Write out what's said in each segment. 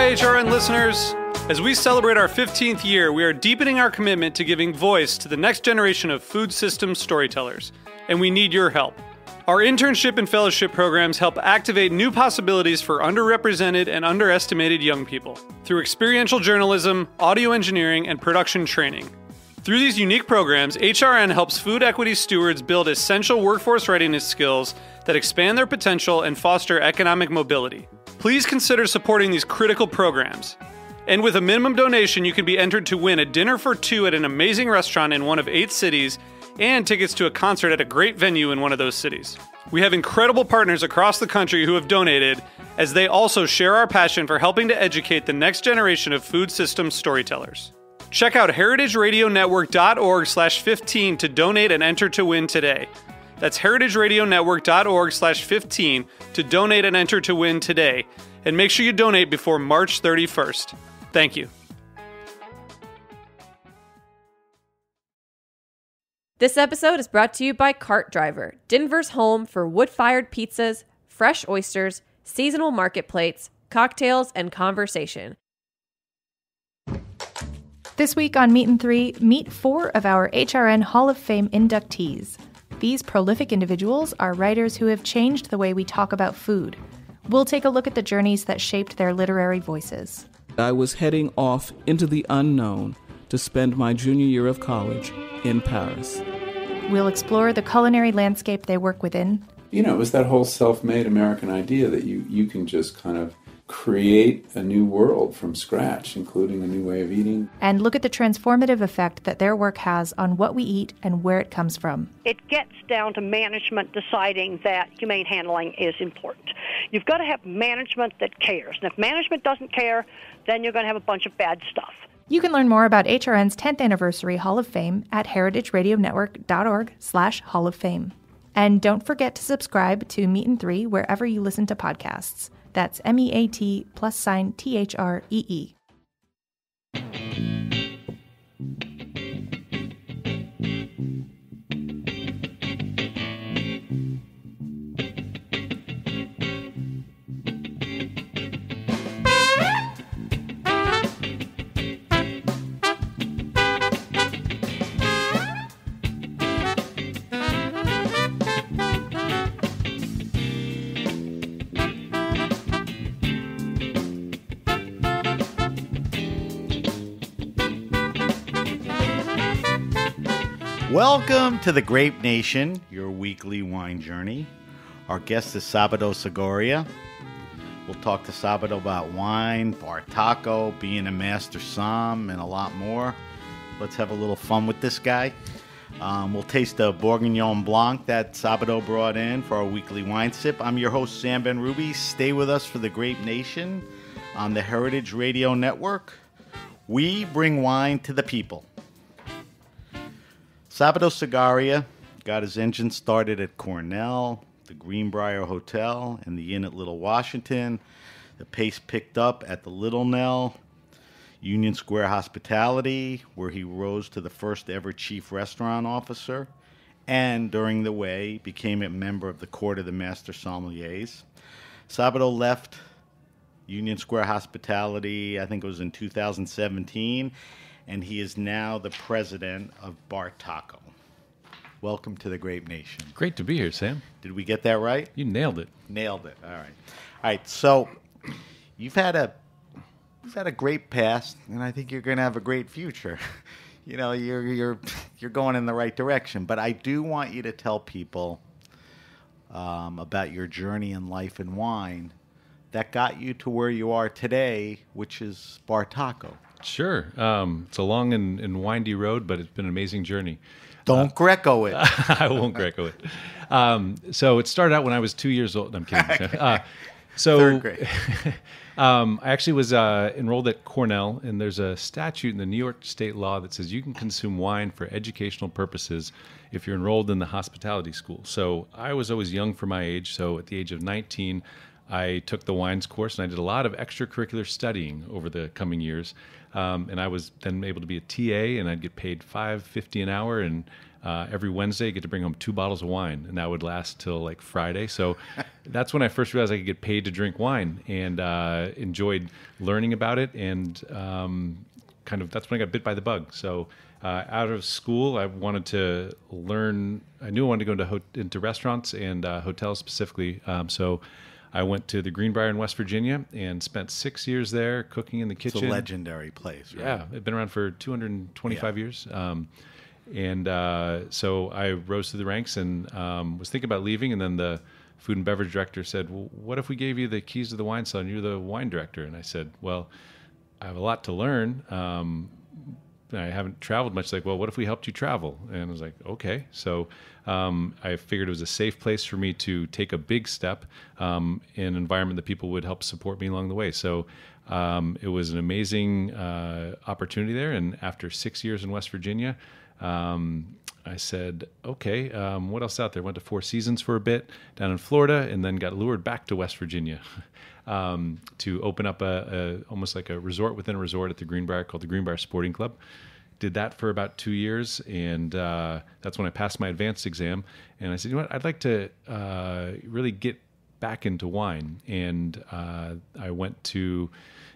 HRN listeners. As we celebrate our 15th year, we are deepening our commitment to giving voice to the next generation of food systems storytellers, and we need your help. Our internship and fellowship programs help activate new possibilities for underrepresented and underestimated young people through experiential journalism, audio engineering, and production training. Through these unique programs, HRN helps food equity stewards build essential workforce readiness skills that expand their potential and foster economic mobility. Please consider supporting these critical programs. And with a minimum donation, you can be entered to win a dinner for two at an amazing restaurant in one of 8 cities and tickets to a concert at a great venue in one of those cities. We have incredible partners across the country who have donated, as they also share our passion for helping to educate the next generation of food systems storytellers. Check out heritageradionetwork.org/15 to donate and enter to win today. That's heritageradionetwork.org/15 to donate and enter to win today. And make sure you donate before March 31st. Thank you. This episode is brought to you by Cart Driver, Denver's home for wood-fired pizzas, fresh oysters, seasonal market plates, cocktails, and conversation. This week on Meet and 3, meet 4 of our HRN Hall of Fame inductees. These prolific individuals are writers who have changed the way we talk about food. We'll take a look at the journeys that shaped their literary voices. I was heading off into the unknown to spend my junior year of college in Paris. We'll explore the culinary landscape they work within. You know, it was that whole self-made American idea that you can just kind of create a new world from scratch, including a new way of eating. And look at the transformative effect that their work has on what we eat and where it comes from. It gets down to management deciding that humane handling is important. You've got to have management that cares. And if management doesn't care, then you're going to have a bunch of bad stuff. You can learn more about HRN's 10th Anniversary Hall of Fame at heritageradionetwork.org/Hall of Fame. And don't forget to subscribe to Meet and 3 wherever you listen to podcasts. That's MEAT+THREE. Welcome to the Grape Nation, your weekly wine journey. Our guest is Sabato Sagaria. We'll talk to Sabato about wine, bartaco, being a master som, and a lot more. Let's have a little fun with this guy. We'll taste the Bourguignon Blanc that Sabato brought in for our weekly wine sip. I'm your host, Sam Ben Ruby. Stay with us for the Grape Nation on the Heritage Radio Network. We bring wine to the people. Sabato Sagaria got his engine started at Cornell, the Greenbriar Hotel, and the Inn at Little Washington. The pace picked up at the Little Nell, Union Square Hospitality, where he rose to the first ever chief restaurant officer, and during the way became a member of the Court of the Master Sommeliers. Sabato left Union Square Hospitality, I think it was in 2017, and he is now the president of Bartaco. Welcome to the Grape Nation. Great to be here, Sam. Did we get that right? You nailed it. Nailed it. All right. So you've had a great past, and I think you're going to have a great future. You know, you're going in the right direction. But I do want you to tell people about your journey in life and wine that got you to where you are today, which is Bartaco. Sure. It's a long and windy road, but it's been an amazing journey. Don't Greco it. I won't Greco it. So it started out when I was 2 years old. I'm kidding. Third grade. I actually was enrolled at Cornell, and there's a statute in the New York state law that says you can consume wine for educational purposes if you're enrolled in the hospitality school. So I was always young for my age. So at the age of 19, I took the wines course, and I did a lot of extracurricular studying over the coming years. And I was then able to be a TA, and I'd get paid $5.50 an hour, and every Wednesday, I get to bring home 2 bottles of wine, and that would last till like Friday. So that's when I first realized I could get paid to drink wine, and enjoyed learning about it. And that's when I got bit by the bug. So out of school, I wanted to learn. I knew I wanted to go into restaurants and hotels specifically. So I went to the Greenbriar in West Virginia and spent 6 years there cooking in the kitchen. It's a legendary place, right? Yeah, it's been around for 225 years. So I rose through the ranks and was thinking about leaving. And then the food and beverage director said, well, what if we gave you the keys to the wine cellar and you're the wine director? And I said, well, I have a lot to learn. I haven't traveled much. Like, well, what if we helped you travel? And I was like, okay. So I figured it was a safe place for me to take a big step in an environment that people would help support me along the way. So it was an amazing opportunity there. And after 6 years in West Virginia, I said, okay, what else out there? Went to Four Seasons for a bit down in Florida, and then got lured back to West Virginia to open up almost like a resort within a resort at the Greenbriar called the Greenbriar Sporting Club. Did that for about 2 years, and that's when I passed my advanced exam. And I said, you know what, I'd like to really get back into wine. And I went to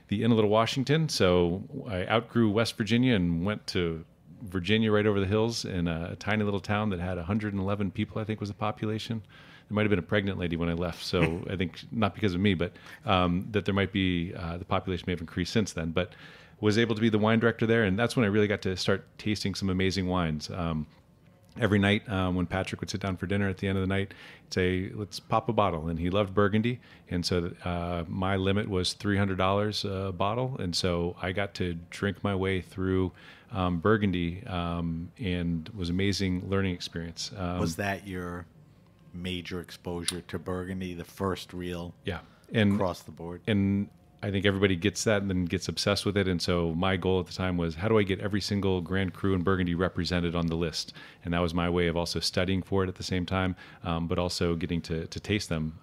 the Inn of Little Washington. So I outgrew West Virginia and went to Virginia, right over the hills, in a tiny little town that had 111 people, I think was the population. There might have been a pregnant lady when I left, so I think not because of me, but that there might be, the population may have increased since then, but was able to be the wine director there, and that's when I really got to start tasting some amazing wines. Every night when Patrick would sit down for dinner at the end of the night, he'd say, let's pop a bottle. And he loved Burgundy. And so my limit was $300 a bottle. And so I got to drink my way through Burgundy and was an amazing learning experience. Was that your major exposure to Burgundy, the first real across the board? And I think everybody gets that and then gets obsessed with it. And so my goal at the time was, how do I get every single Grand Cru in Burgundy represented on the list? And that was my way of also studying for it at the same time, but also getting to taste them,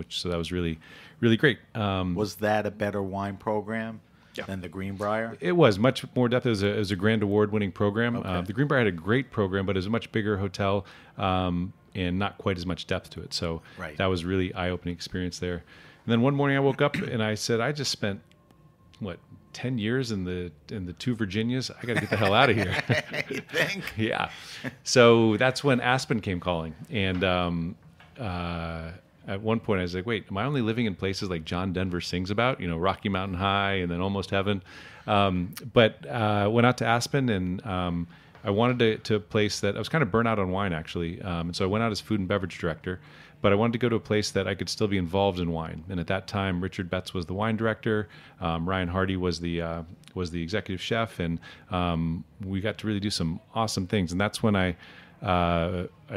so that was really, really great. Was that a better wine program than the Greenbriar? It was much more depth. It was a Grand Award-winning program. Okay. The Greenbriar had a great program, but it was a much bigger hotel and not quite as much depth to it. So that was really eye-opening experience there. And then one morning I woke up and I said, I just spent, 10 years in the 2 Virginias? I got to get the hell out of here. You think? Yeah. So that's when Aspen came calling. And at one point I was like, wait, am I only living in places like John Denver sings about? Rocky Mountain High and then Almost Heaven. But went out to Aspen and I wanted to a place that I was kind of burnt out on wine, actually. And so I went out as food and beverage director. But I wanted to go to a place that I could still be involved in wine. And at that time, Richard Betts was the wine director. Ryan Hardy was the executive chef, and we got to really do some awesome things. And that's when I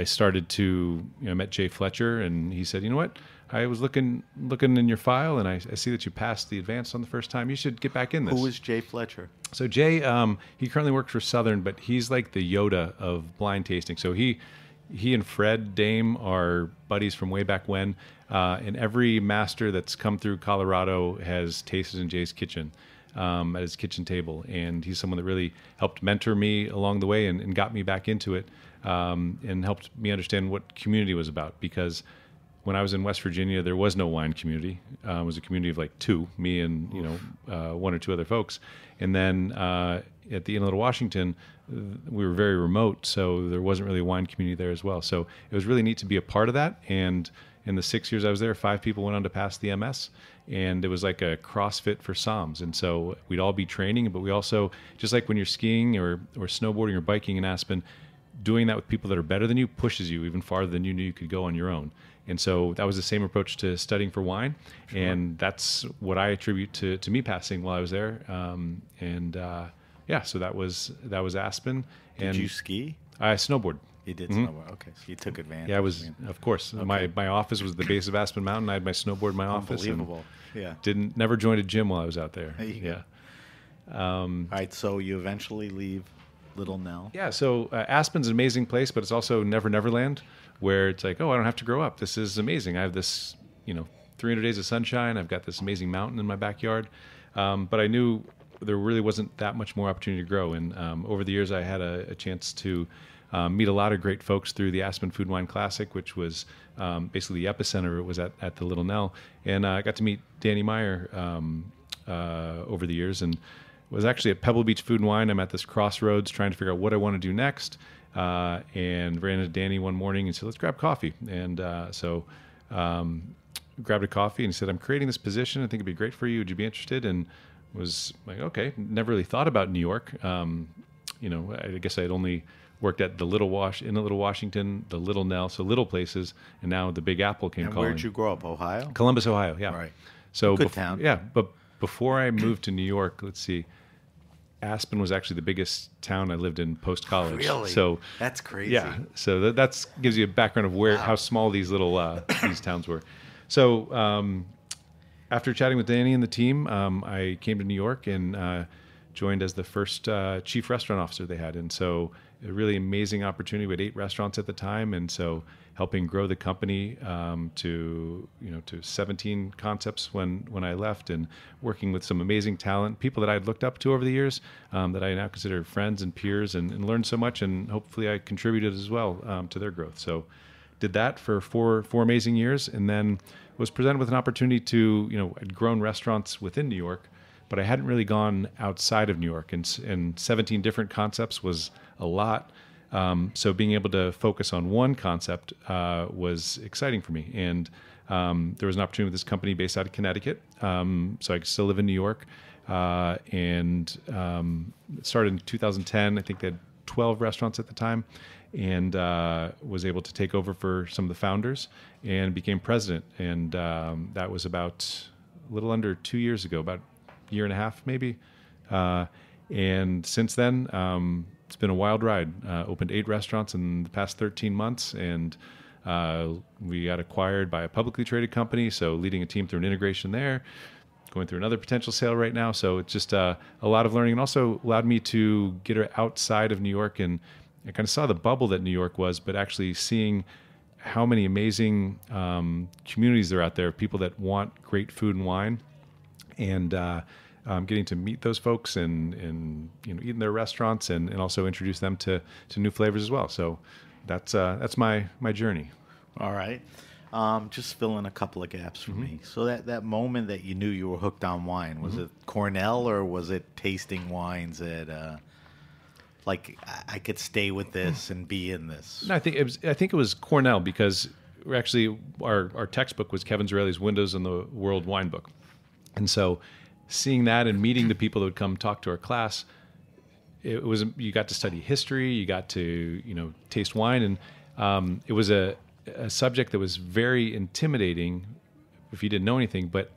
started to met Jay Fletcher, and he said, you know what? I was looking in your file, and I see that you passed the advanced on the first time. You should get back in this. Who is Jay Fletcher? So Jay, he currently works for Southern, but he's like the Yoda of blind tasting. So he and Fred Dame are buddies from way back when, and every master that's come through Colorado has tasted in Jay's kitchen, at his kitchen table, and he's someone that really helped mentor me along the way and got me back into it, and helped me understand what community was about, because when I was in West Virginia, there was no wine community. It was a community of like 2, me and 1 or 2 other folks, and then at the Inn of Little Washington, we were very remote, so there wasn't really a wine community there as well. So it was really neat to be a part of that. And in the 6 years I was there, 5 people went on to pass the MS, and it was like a CrossFit for somms. And so we'd all be training, but we also, just like when you're skiing or snowboarding or biking in Aspen, doing that with people that are better than you pushes you even farther than you knew you could go on your own. And so that was the same approach to studying for wine. Sure. And that's what I attribute to me passing while I was there. So that was Aspen. Did you ski? I snowboard. You did snowboard. Okay, so you took advantage. Yeah, I was, of course. Okay. My office was the base of Aspen Mountain. I had my snowboard in my office. Unbelievable. Yeah. Never joined a gym while I was out there. Yeah. All right, so you eventually leave Little Nell. Yeah, so Aspen's an amazing place, but it's also Neverland, where it's like, oh, I don't have to grow up. This is amazing. I have this, 300 days of sunshine. I've got this amazing mountain in my backyard. But I knew there really wasn't that much more opportunity to grow. And over the years, I had a chance to meet a lot of great folks through the Aspen Food and Wine Classic, which was basically the epicenter. It was at the Little Nell. And I got to meet Danny Meyer over the years, and was actually at Pebble Beach Food and Wine. I'm at this crossroads trying to figure out what I want to do next, and ran into Danny one morning and said, let's grab coffee. And so grabbed a coffee and he said, I'm creating this position. I think it'd be great for you. Would you be interested? And was like, okay, never really thought about New York. I guess I had only worked at the Little Washington, the Little Nell, so little places, and now the Big Apple came calling. Where'd you grow up? Ohio? Columbus, Ohio, yeah. Right. So good town. Yeah, but before I moved to New York, let's see, Aspen was actually the biggest town I lived in post-college. Really? So that's crazy. Yeah. So that gives you a background of how small these little these towns were. So after chatting with Danny and the team, I came to New York and joined as the first chief restaurant officer they had. And so a really amazing opportunity. We had 8 restaurants at the time, and so helping grow the company to 17 concepts when I left, and working with some amazing talent, people that I had looked up to over the years, that I now consider friends and peers, and learned so much, and hopefully I contributed as well to their growth. So did that for four amazing years, and then was presented with an opportunity to, I'd grown restaurants within New York, but I hadn't really gone outside of New York, and 17 different concepts was a lot. So being able to focus on one concept was exciting for me. And there was an opportunity with this company based out of Connecticut. So I could still live in New York. And it started in 2010. I think they had 12 restaurants at the time, and was able to take over for some of the founders and became president. And that was about a little under 2 years ago, about a year and a half maybe. And since then, it's been a wild ride. Opened 8 restaurants in the past 13 months, and we got acquired by a publicly traded company, so leading a team through an integration there, going through another potential sale right now. So it's just a lot of learning, and also allowed me to get outside of New York, and I kind of saw the bubble that New York was, but actually seeing how many amazing communities there are out there, people that want great food and wine, and getting to meet those folks and eat in their restaurants, and also introduce them to new flavors as well. So that's my journey. All right. Just fill in a couple of gaps for me. So that moment that you knew you were hooked on wine, was it Cornell, or was it tasting wines at like I could stay with this and be in this? No, I think it was Cornell, because actually our textbook was Kevin Zarelli's Windows on the World Wine Book. And so seeing that and meeting the people that would come talk to our class, you got to study history, you got to taste wine, and it was a subject that was very intimidating if you didn't know anything. But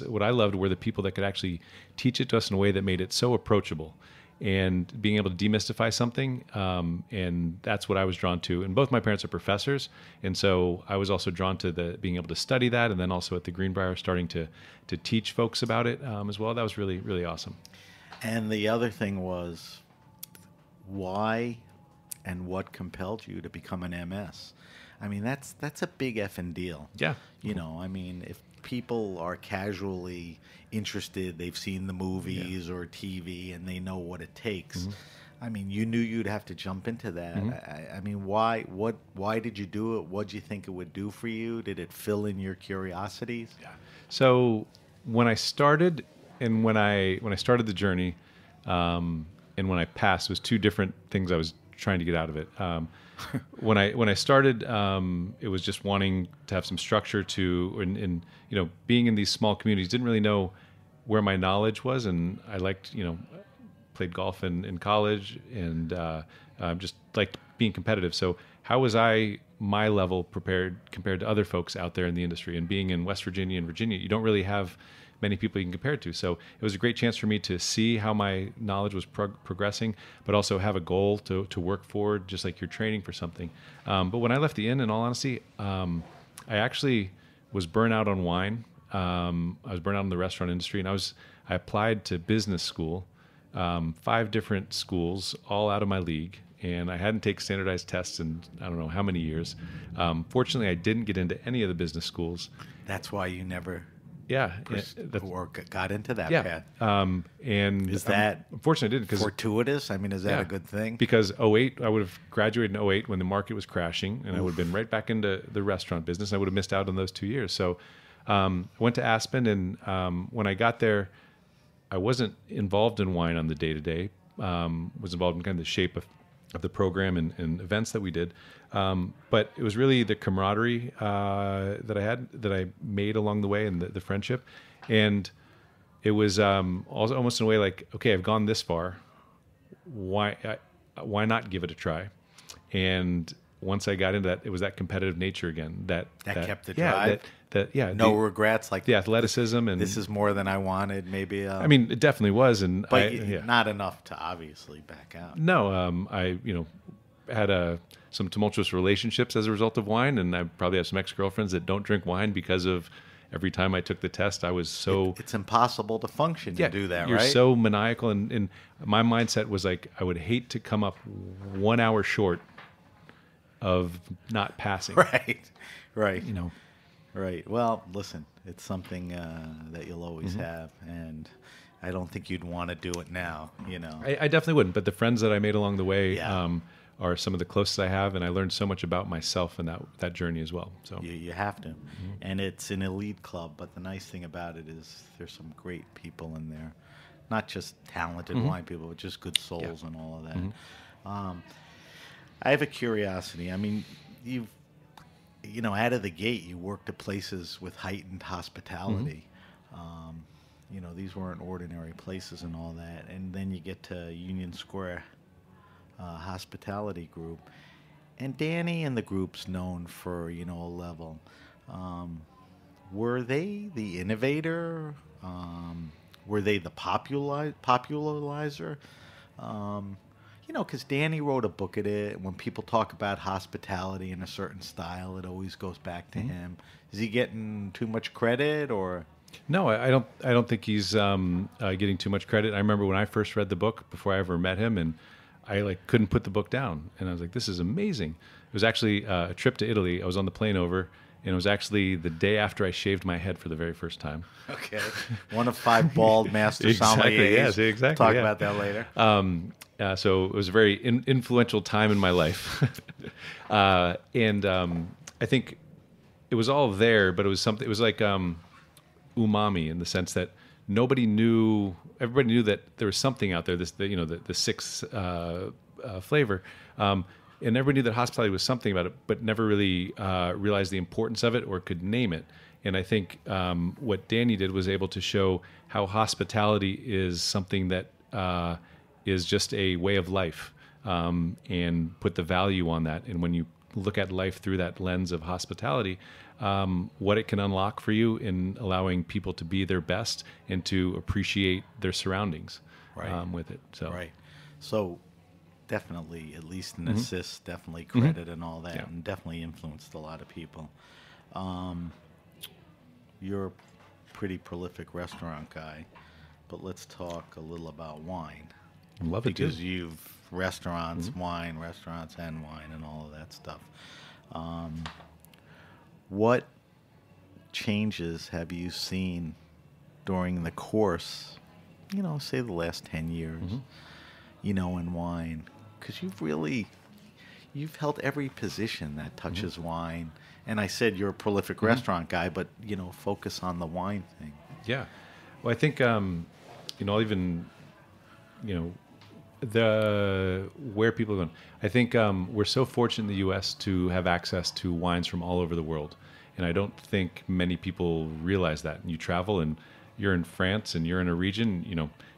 what I loved were the people that could actually teach it to us in a way that made it so approachable, and being able to demystify something. And that's what I was drawn to. And both my parents are professors, and so I was also drawn to being able to study that, and then also at the Greenbriar starting to teach folks about it as well. That was really, really awesome. And the other thing was, why and what compelled you to become an MS? I mean, that's a big effing deal. Yeah. If people are casually interested, they've seen the movies or TV, and they know what it takes. I mean, you knew you'd have to jump into that. I mean, why did you do it? What did you think it would do for you? Did it fill in your curiosities? Yeah. So when I started, and when I started the journey, and when I passed, was 2 different things I was trying to get out of it. When I started, it was just wanting to have some structure and being in these small communities, didn't really know where my knowledge was, and I liked, played golf in college, and just liked being competitive. So how was my level prepared compared to other folks out there in the industry? And being in West Virginia and Virginia, you don't really have many people you can compare it to. So it was a great chance for me to see how my knowledge was progressing, but also have a goal to work for, just like you're training for something. But when I left the inn, in all honesty, I actually was burnt out on wine. I was burnt out in the restaurant industry, and I applied to business school, 5 different schools, all out of my league, and I hadn't taken standardized tests in I don't know how many years. Fortunately, I didn't get into any of the business schools. That's why you never Yeah, or got into that yeah. path. And Is that unfortunately I didn't, because fortuitous? I mean, is that a good thing? Because '08, I would have graduated in '08 when the market was crashing, and I would have been right back into the restaurant business. And I would have missed out on those 2 years. So I went to Aspen, and when I got there, I wasn't involved in wine on the day-to-day. Was involved in kind of the shape of the program and events that we did. But it was really the camaraderie that I made along the way, and the friendship. And it was also almost in a way like, okay, I've gone this far. Why not give it a try? And once I got into that, it was that competitive nature again that kept the drive. No regrets, like the athleticism, and this is more than I wanted. Maybe I mean, it definitely was, but not enough to obviously back out. No, I had some tumultuous relationships as a result of wine, and I probably have some ex-girlfriends that don't drink wine because of every time I took the test, I was so... It's impossible to function to do that, you're right? You're so maniacal, and my mindset was like, I would hate to come up 1 hour short of not passing. Right. Right. Well, listen, it's something that you'll always have, and I don't think you'd want to do it now, I definitely wouldn't, but the friends that I made along the way are some of the closest I have, and I learned so much about myself in that journey as well. So you have to. And it's an elite club, but the nice thing about it is there's some great people in there. Not just talented wine people, but just good souls and all of that. I have a curiosity. I mean, you've out of the gate, you worked at places with heightened hospitality. These weren't ordinary places and all that. And then you get to Union Square Hospitality Group. And Danny and the group's known for, a level. Were they the innovator? Were they the popularizer? Because Danny wrote a book at it. When people talk about hospitality in a certain style, it always goes back to him. Is he getting too much credit, or? No, I don't think he's getting too much credit. I remember when I first read the book before I ever met him, and I couldn't put the book down, and I was like, "This is amazing." It was actually a trip to Italy. I was on the plane over, and it was actually the day after I shaved my head for the very first time. Okay, one of 5 bald master sommeliers. Yes, exactly. Talk about that later. So it was a very influential time in my life, and I think it was all there, but it was something. It was like umami in the sense that everybody knew that there was something out there. The sixth flavor, and everybody knew that hospitality was something about it, but never really realized the importance of it or could name it. And I think what Danny did was able to show how hospitality is something that is just a way of life, and put the value on that. And when you look at life through that lens of hospitality, what it can unlock for you in allowing people to be their best and to appreciate their surroundings with it. So definitely, at least an assist, definitely credit and all that, and definitely influenced a lot of people. You're a pretty prolific restaurant guy, but let's talk a little about wine. I love it, because you've restaurants, wine, restaurants, and wine, and all of that stuff. What changes have you seen during the course, say the last 10 years, in wine? Because you've held every position that touches wine. And I said you're a prolific restaurant guy, but, focus on the wine thing. Yeah. Well, I think, I'll even, where people are going. I think we're so fortunate in the U.S. to have access to wines from all over the world. And I don't think many people realize that. And you travel and you're in France and you're in a region,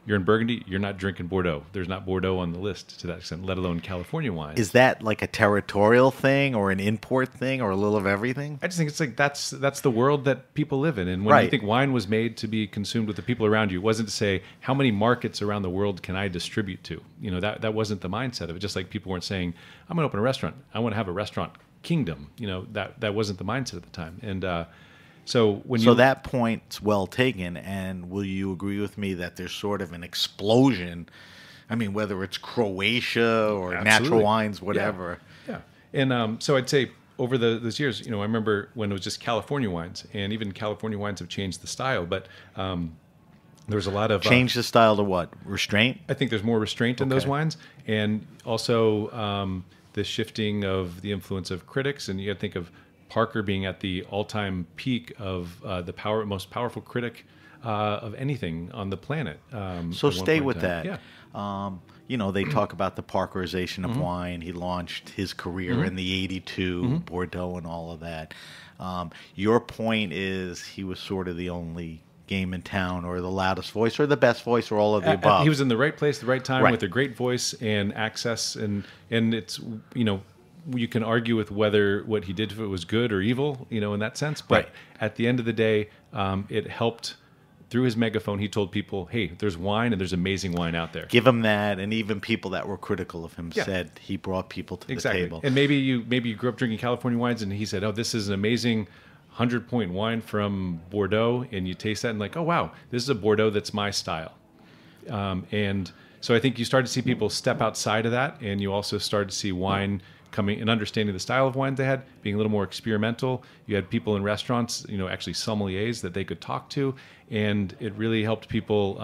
you're in Burgundy, you're not drinking Bordeaux. There's not Bordeaux on the list to that extent, let alone California wine. Is that like a territorial thing or an import thing or a little of everything? I just think it's like that's the world that people live in. And when you think wine was made to be consumed with the people around you, it wasn't to say, how many markets around the world can I distribute to? That wasn't the mindset of it. Just like people weren't saying, I'm going to open a restaurant. I want to have a restaurant kingdom. That wasn't the mindset at the time. And so that point's well taken, and will you agree with me that there's sort of an explosion? I mean, whether it's Croatia or natural wines, whatever. Yeah. And so I'd say over those years, I remember when it was just California wines, and even California wines have changed the style, but there was a lot of Change the style to what? Restraint? I think there's more restraint in those wines, and also the shifting of the influence of critics. And you got to think of Parker being at the all-time peak of the most powerful critic of anything on the planet. So stay with that. Yeah. They talk about the Parkerization of wine. He launched his career in the 82, Bordeaux and all of that. Your point is he was sort of the only game in town, or the loudest voice, or the best voice, or all of the above. He was in the right place, the right time, Right. with a great voice and access, and it's you can argue with whether what he did, if it was good or evil, in that sense. But Right. at the end of the day, it helped. Through his megaphone, he told people, "Hey, there's wine, and there's amazing wine out there." Give him that, and even people that were critical of him said he brought people to the table. And maybe you grew up drinking California wines, and he said, "Oh, this is an amazing 100-point wine from Bordeaux," and you taste that and like, "Oh wow, this is a Bordeaux that's my style." And so I think you start to see people step outside of that, and you also start to see wine coming and understanding the style of wine they had, being a little more experimental. You had people in restaurants, actually sommeliers that they could talk to, and it really helped people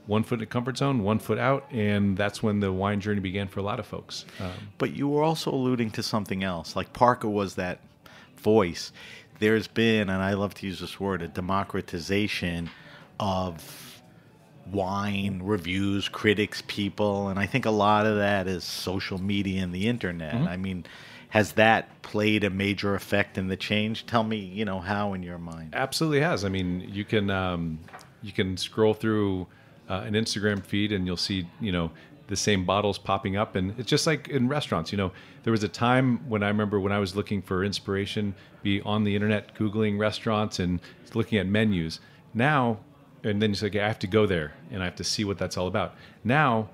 1 foot in the comfort zone, 1 foot out, and that's when the wine journey began for a lot of folks. But you were also alluding to something else. Like Parker was that voice. There's been, and I love to use this word, a democratization of wine reviews, critics, people, and I think a lot of that is social media and the internet. I mean, has that played a major effect in the change? Tell me, how in your mind. Absolutely has. I mean, you can scroll through an Instagram feed and you'll see, the same bottles popping up, and it's just like in restaurants. There was a time when I remember when I was looking for inspiration, be on the internet Googling restaurants and looking at menus. Now, and then you say, okay, I have to go there and I have to see what that's all about. Now,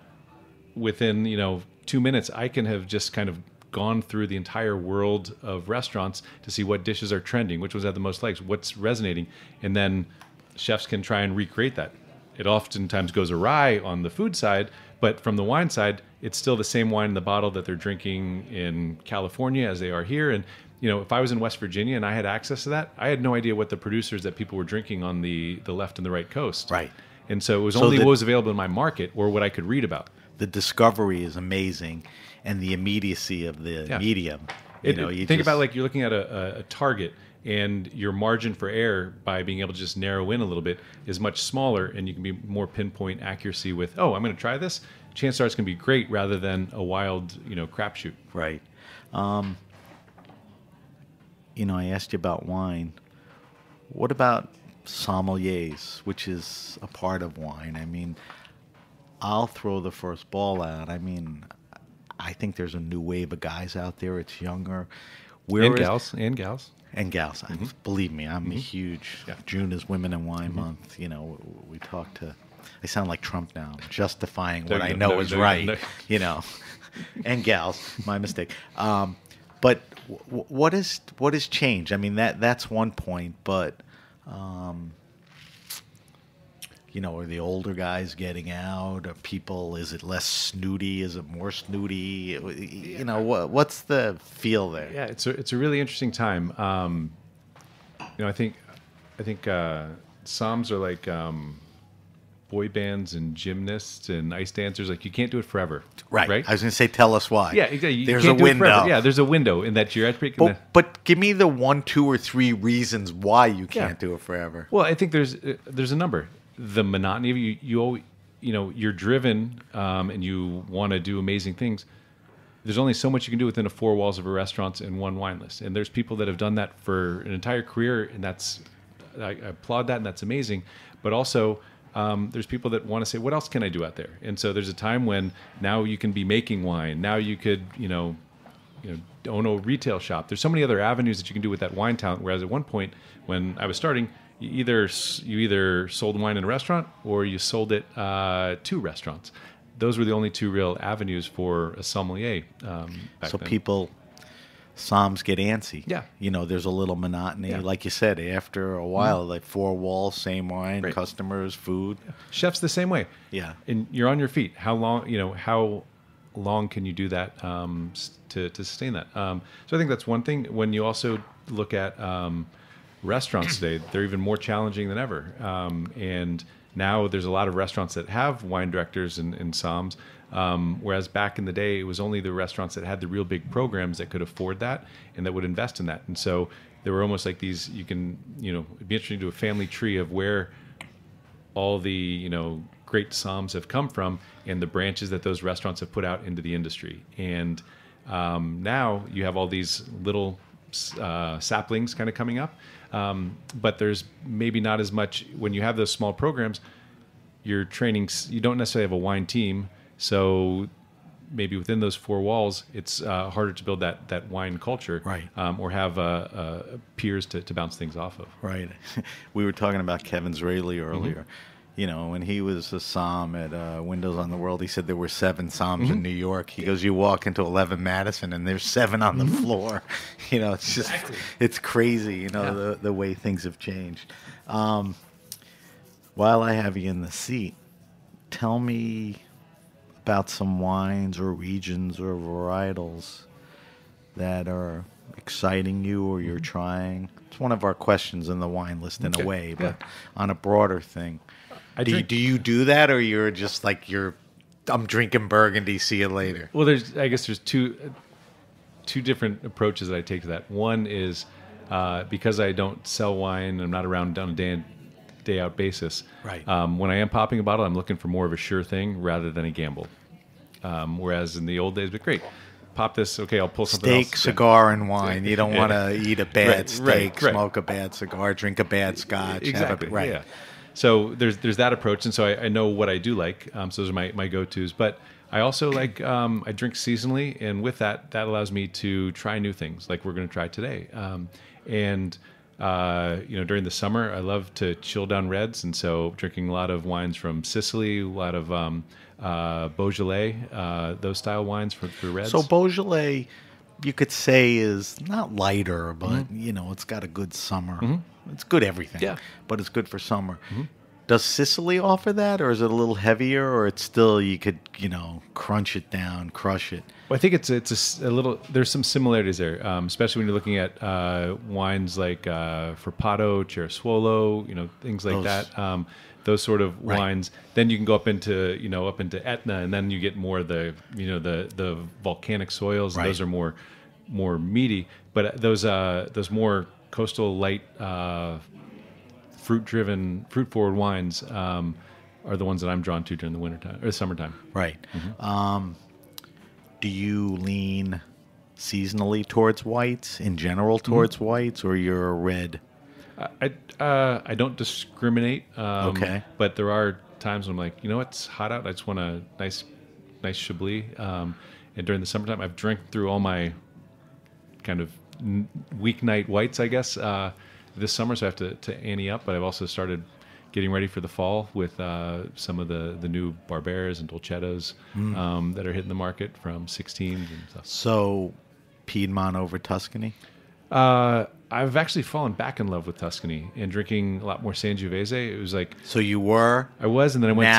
within 2 minutes, I can have just kind of gone through the entire world of restaurants to see what dishes are trending, which ones have the most legs, what's resonating, and then chefs can try and recreate that. It oftentimes goes awry on the food side, but from the wine side, it's still the same wine in the bottle that they're drinking in California as they are here. And if I was in West Virginia and I had access to that, I had no idea what the producers that people were drinking on the left and the right coast. Right. And so it was only what was available in my market or what I could read about. The discovery is amazing, and the immediacy of the medium. Think about like you're looking at a target, and your margin for error by being able to just narrow in a little bit is much smaller, and you can be more pinpoint accuracy with, I'm going to try this. Chances are it's going to be great rather than a wild, crapshoot. Right. I asked you about wine. What about sommeliers, which is a part of wine? I mean, I'll throw the first ball out. I mean, I think there's a new wave of guys out there. It's younger. And gals. Believe me, I'm a huge. June is Women in Wine Month. We talk to. I sound like Trump now, justifying what I know is right. And gals, my mistake. But what has changed? I mean, that's one point. But are the older guys getting out? Are people? Is it less snooty? Is it more snooty? What's the feel there? Yeah, it's a really interesting time. I think somms are like boy bands and gymnasts and ice dancers. Like you can't do it forever. Right. I was going to say, tell us why. Yeah, exactly. There's a window. Yeah, there's a window in that you're at. But give me the 1, 2, or 3 reasons why you can't do it forever. Well, I think there's a number. The monotony of you're driven and you want to do amazing things. There's only so much you can do within the 4 walls of a restaurant and one wine list. And there's people that have done that for an entire career, and I applaud that, and that's amazing. But also, there's people that want to say, what else can I do out there? And so there's a time when now you can be making wine. Now you could, own a retail shop. There's so many other avenues that you can do with that wine talent. Whereas at one point, when I was starting, you either sold wine in a restaurant or you sold it to restaurants. Those were the only 2 real avenues for a sommelier. Back so then. people, somms get antsy. Yeah. There's a little monotony. Yeah. Like you said, after a while, like 4 walls, same wine, Right. customers, food. Chefs the same way. Yeah. And you're on your feet. How long, how long can you do that to sustain that? So I think that's one thing. When you also look at restaurants today, they're even more challenging than ever. And now there's a lot of restaurants that have wine directors and somms, whereas back in the day, it was only the restaurants that had the real big programs that could afford that and that would invest in that. And so there were almost like these, it'd be interesting to do a family tree of where all the, great somms have come from and the branches that those restaurants have put out into the industry. And now you have all these little saplings kind of coming up. But there's maybe not as much when you have those small programs. You're training. You don't necessarily have a wine team, so maybe within those four walls, it's harder to build that wine culture, right? Or have peers to bounce things off of, right? We were talking about Kevin Zraley earlier. When he was a somm at Windows on the World, he said there were 7 somms in New York. He goes, you walk into 11 Madison and there's 7 on the floor. It's just, it's crazy, the way things have changed. While I have you in the seat, tell me about some wines or regions or varietals that are exciting you or you're trying. It's one of our questions in the wine list in a way, but on a broader thing. Do you do that, or you're just like I'm drinking Burgundy, see you later? Well, I guess there's two different approaches that I take to that. One is because I don't sell wine, I'm not around on a day out basis. Right. When I am popping a bottle, I'm looking for more of a sure thing rather than a gamble. Whereas in the old days, but great. Pop this, okay, I'll pull something else. Steak, cigar, and wine. You don't want to eat a bad steak, smoke a bad cigar, drink a bad scotch. Exactly, yeah. So there's that approach, and so I know what I do like. So those are my go-tos. But I also like I drink seasonally, and with that allows me to try new things, like we're going to try today. During the summer, I love to chill down reds, and so drinking a lot of wines from Sicily, a lot of Beaujolais, those style wines for reds. So Beaujolais, you could say, is not lighter, but it's got a good summer. It's good everything, but it's good for summer. Does Sicily offer that, or is it a little heavier, or it's still you could crunch it down, crush it? Well, I think it's a little. There's some similarities there, especially when you're looking at wines like Frappato, Cerasuolo, things like that. Those sort of wines. Then you can go up into Etna, and then you get more of the the volcanic soils. And those are more meaty, but those more coastal light fruit forward wines are the ones that I'm drawn to during the wintertime or summertime. Right. Do you lean seasonally towards whites, in general towards whites, or you're a red? I don't discriminate. Okay. But there are times when I'm like, it's hot out. I just want a nice Chablis. And during the summertime, I've drank through all my kind of weeknight whites, I guess, this summer. So I have to ante up. But I've also started getting ready for the fall with some of the new Barberas and Dolcettos that are hitting the market from 16s and stuff. So Piedmont over Tuscany? I've actually fallen back in love with Tuscany and drinking a lot more Sangiovese. It was like... So you were? I was, and then I went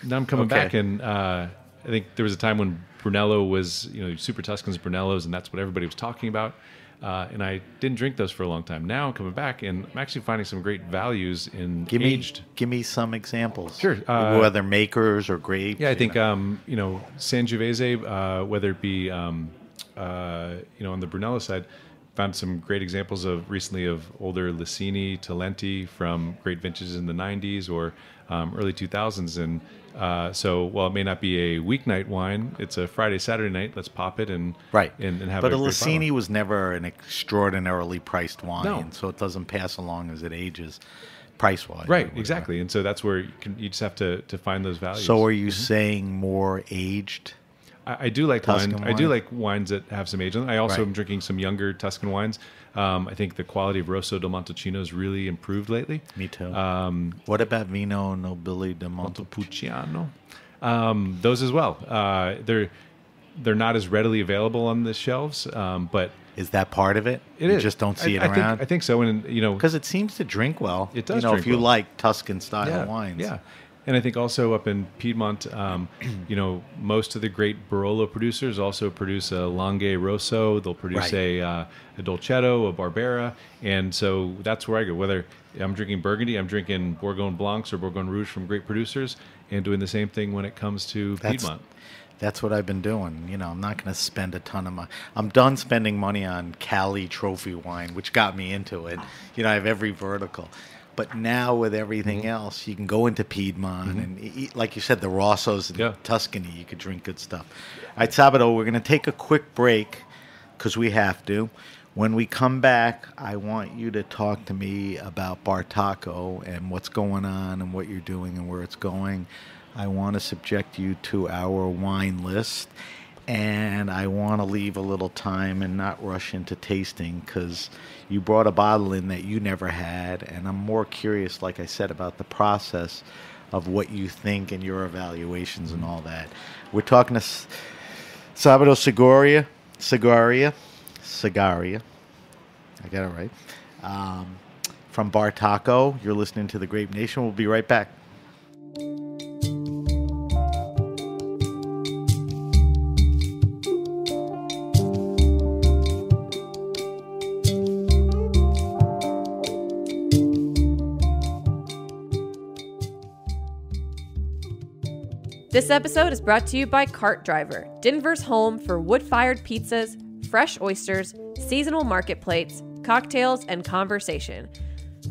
Now I'm coming back, and I think there was a time when Brunello was, Super Tuscans, Brunellos, and that's what everybody was talking about. And I didn't drink those for a long time. Now I'm coming back, and I'm actually finding some great values in aged. Give me some examples. Sure. Whether makers or grapes. Yeah, I think, Sangiovese, whether it be, on the Brunello side, found some great examples recently of older Lissini, Talenti from great vintages in the 90s or early 2000s. And so while it may not be a weeknight wine, it's a Friday, Saturday night. Let's pop it and have but a great Lissini bottle. Was never an extraordinarily priced wine, so it doesn't pass along as it ages price-wise. Right, exactly. And so that's where you just have to find those values. So are you saying more aged? I do like Tuscan wine. I do like wines that have some age in them. I also am drinking some younger Tuscan wines. I think the quality of Rosso del Montepulciano has really improved lately. Me too. What about Vino Nobile del Montepulciano? Those as well. They're not as readily available on the shelves, but is that part of it? You just don't see it around. I think so. And because it seems to drink well. It does. If you like Tuscan style wines. Yeah. And I think also up in Piedmont, most of the great Barolo producers also produce a Langhe Rosso. They'll produce a Dolcetto, a Barbera. And so that's where I go. Whether I'm drinking Burgundy, I'm drinking Bourgogne Blancs or Bourgogne Rouge from great producers, and doing the same thing when it comes to Piedmont. That's what I've been doing. I'm not going to spend a ton of money. I'm done spending money on Cali trophy wine, which got me into it. I have every vertical. But now with everything else, you can go into Piedmont and eat, like you said, the Rossos in Tuscany. You could drink good stuff. All right, Sabato, we're going to take a quick break because we have to. When we come back, I want you to talk to me about Bartaco and what's going on and what you're doing and where it's going. I want to subject you to our wine list, and I want to leave a little time and not rush into tasting because you brought a bottle in that you never had, and I'm more curious, like I said, about the process of what you think and your evaluations and all that. We're talking to Sabato Sagaria. I got it right. From Bartaco. You're listening to The Grape Nation. We'll be right back. This episode is brought to you by Cart Driver, Denver's home for wood-fired pizzas, fresh oysters, seasonal market plates, cocktails, and conversation.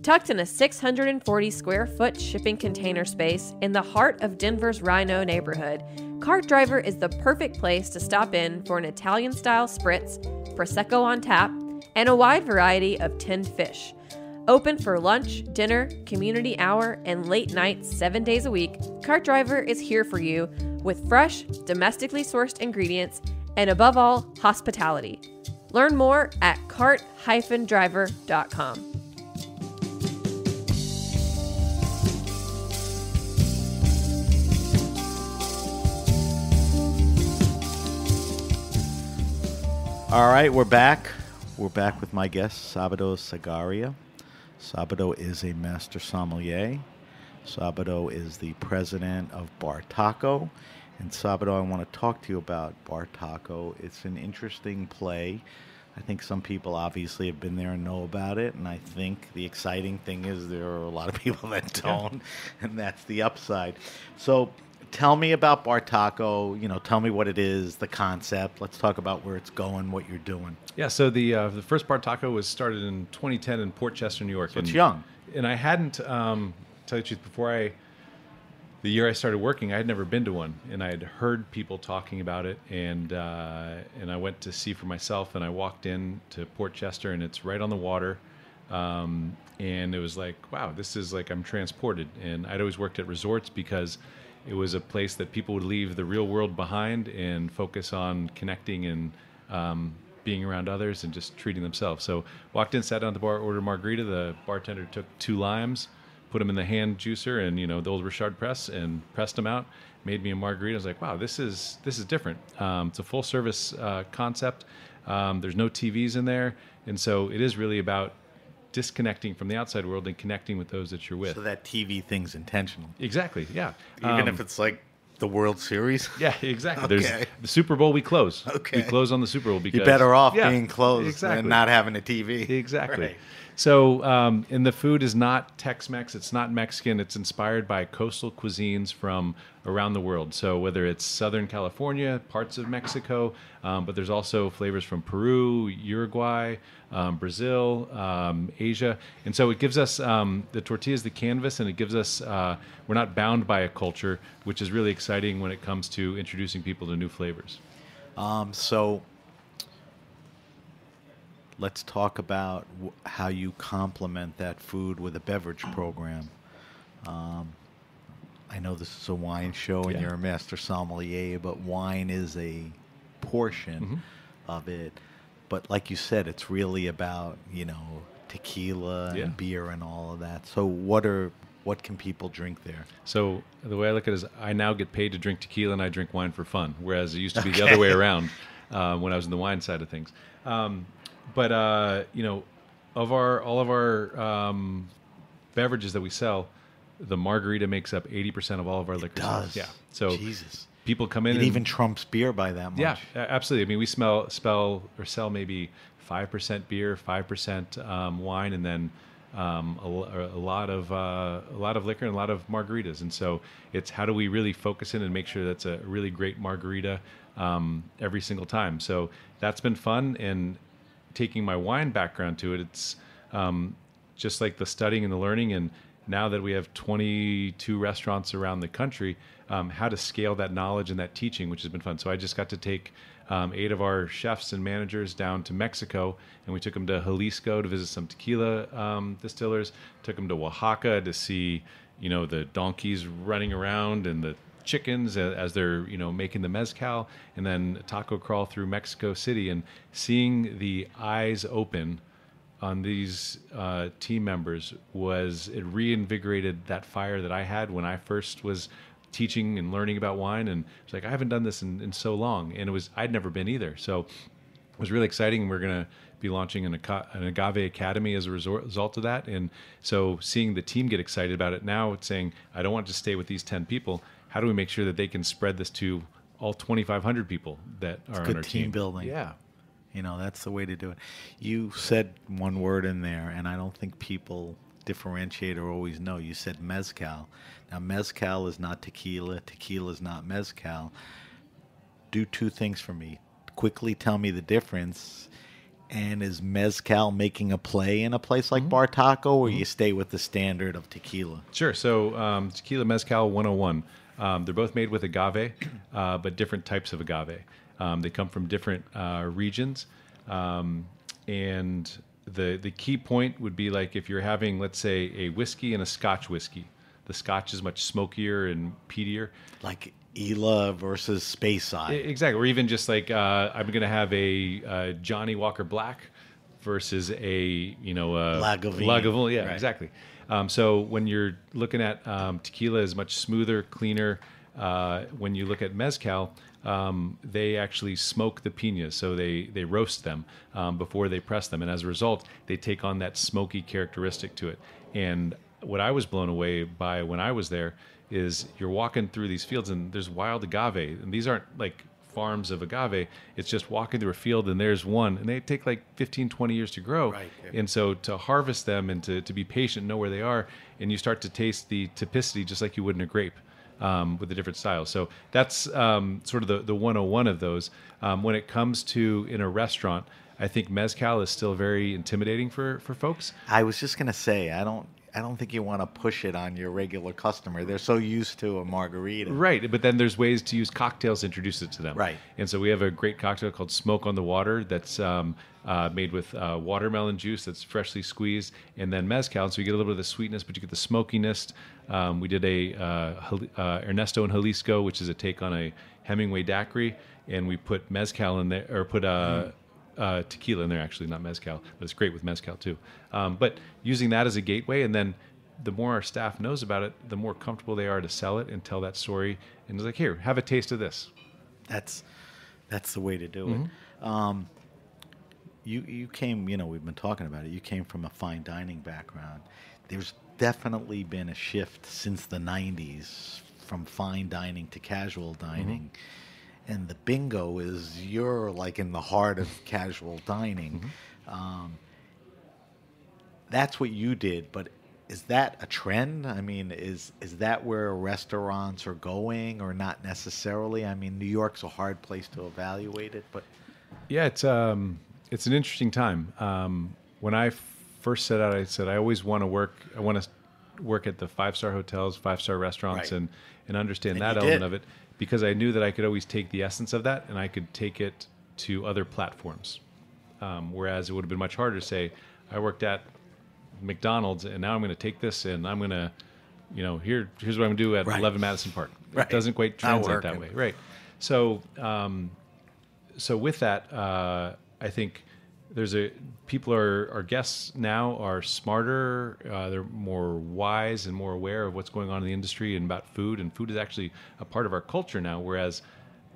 Tucked in a 640-square-foot shipping container space in the heart of Denver's Rhino neighborhood, Cart Driver is the perfect place to stop in for an Italian-style spritz, Prosecco on tap, and a wide variety of tinned fish. Open for lunch, dinner, community hour, and late nights 7 days a week, Cart Driver is here for you with fresh, domestically sourced ingredients and, above all, hospitality. Learn more at cart-driver.com. All right, we're back. We're back with my guest, Sabato Sagaria. Sabato is a Master Sommelier. Sabato is the president of Bartaco. And Sabato, I want to talk to you about Bartaco. It's an interesting play. I think some people obviously have been there and know about it. And I think the exciting thing is there are a lot of people that don't. And that's the upside. So tell me about Bartaco. Tell me what it is, the concept. Let's talk about where it's going, what you're doing. Yeah, so the first Bartaco was started in 2010 in Port Chester, New York. So it's young. And I hadn't, tell you the truth, the year I started working, I had never been to one. And I had heard people talking about it. And I went to see for myself. And I walked in to Port Chester, and it's right on the water. And it was like, wow, this is like I'm transported. And I'd always worked at resorts because it was a place that people would leave the real world behind and focus on connecting and being around others and just treating themselves. So walked in, sat down at the bar, ordered a margarita. The bartender took 2 limes, put them in the hand juicer and the old Richard press, and pressed them out. Made me a margarita. I was like, wow, this is different. It's a full service concept. There's no TVs in there, and so it is really about disconnecting from the outside world and connecting with those that you're with. So that TV thing's intentional. Exactly, yeah. Even if it's like the World Series? Yeah, exactly. Okay. There's the Super Bowl, we close. Okay. We close on the Super Bowl because... You're better off being closed than not having a TV. Exactly. Right. So, and the food is not Tex-Mex, it's not Mexican, it's inspired by coastal cuisines from around the world. So whether it's Southern California, parts of Mexico, but there's also flavors from Peru, Uruguay, Brazil, Asia. And so it gives us, the tortilla is the canvas, and it gives us, we're not bound by a culture, which is really exciting when it comes to introducing people to new flavors. So let's talk about how you complement that food with a beverage program. I know this is a wine show and you're a master sommelier, but wine is a portion of it. But like you said, it's really about, tequila and beer and all of that. So what can people drink there? So the way I look at it is I now get paid to drink tequila and I drink wine for fun, whereas it used to be the other way around when I was in the wine side of things. But of all of our beverages that we sell, the margarita makes up 80% of all of our liquor sales. Yeah. So Jesus. People come in It and even trumps beer by that much. yeah, absolutely. I mean, we sell maybe 5% beer, 5% wine, and then a lot of liquor and a lot of margaritas. And so it's how do we really focus in and make sure that's a really great margarita every single time. So that's been fun. And taking my wine background to it, it's just like the studying and the learning. And now that we have 22 restaurants around the country, how to scale that knowledge and that teaching, which has been fun. So I just got to take 8 of our chefs and managers down to Mexico, and we took them to Jalisco to visit some tequila distillers, took them to Oaxaca to see, the donkeys running around and the chickens as they're, making the mezcal, and then a taco crawl through Mexico City, and seeing the eyes open on these team members it reinvigorated that fire that I had when I first was teaching and learning about wine. And it's like, I haven't done this in so long, and I'd never been either. So it was really exciting. And we're going to be launching an Agave Academy as a result of that. And so seeing the team get excited about it now, it's saying, I don't want to stay with these 10 people. How do we make sure that they can spread this to all 2,500 people that are on our team? Team building. Yeah. That's the way to do it. You said one word in there, and I don't think people differentiate or always know. You said mezcal. Now, mezcal is not tequila. Tequila is not mezcal. Do 2 things for me. Quickly tell me the difference. And is mezcal making a play in a place like Bartaco, or you stay with the standard of tequila? Sure. So tequila, mezcal 101. They're both made with agave, but different types of agave. They come from different regions. And the key point would be like if you're having, let's say, a whiskey and a Scotch whiskey. The Scotch is much smokier and peatier. Like Ela versus Speyside. Exactly. Or even just like I'm going to have a Johnny Walker Black versus a Lagavulin. Yeah, right. Exactly. So when you're looking at tequila is much smoother, cleaner. When you look at mezcal, they actually smoke the piñas, so they roast them before they press them, and as a result, they take on that smoky characteristic to it. And what I was blown away by when I was there is you're walking through these fields and there's wild agave, and these aren't like farms of agave. It's just walking through a field and there's one, and they take like 15, 20 years to grow. Right. And so to harvest them and to be patient, know where they are, and you start to taste the typicity just like you would in a grape. With the different styles. So that's sort of the 101 of those. When it comes to in a restaurant, I think mezcal is still very intimidating for folks. I was just going to say, I don't think you want to push it on your regular customer. They're so used to a margarita. Right, but then there's ways to use cocktails to introduce it to them. Right. And so we have a great cocktail called Smoke on the Water that's made with watermelon juice that's freshly squeezed, and then mezcal. So you get a little bit of the sweetness, but you get the smokiness. We did a Ernesto and Jalisco, which is a take on a Hemingway daiquiri, and we put mezcal in there, or put tequila in there, actually, not mezcal, but it's great with mezcal too. But using that as a gateway, and then the more our staff knows about it, the more comfortable they are to sell it and tell that story. And it's like, here, have a taste of this. That's the way to do it. You came, we've been talking about it. You came from a fine dining background. There's definitely been a shift since the 90s from fine dining to casual dining. And the bingo is you're like in the heart of casual dining. That's what you did, but is that a trend? I mean, is that where restaurants are going, or not necessarily? I mean, New York's a hard place to evaluate it, but yeah, it's an interesting time. When I first set out, I said I always want to work. I want to work at the 5-star hotels, 5-star restaurants, Right. and understand And that you element did. of it, because I knew that I could always take the essence of that and I could take it to other platforms. Whereas it would have been much harder to say, I worked at McDonald's and now I'm going to take this and I'm going to, here's what I'm going to do at Right. 11 Madison Park. Right. It doesn't quite Not translate that way. working. Right. So, so with that, I think our guests now are smarter. They're more wise and more aware of what's going on in the industry and about food. And food is actually a part of our culture now. Whereas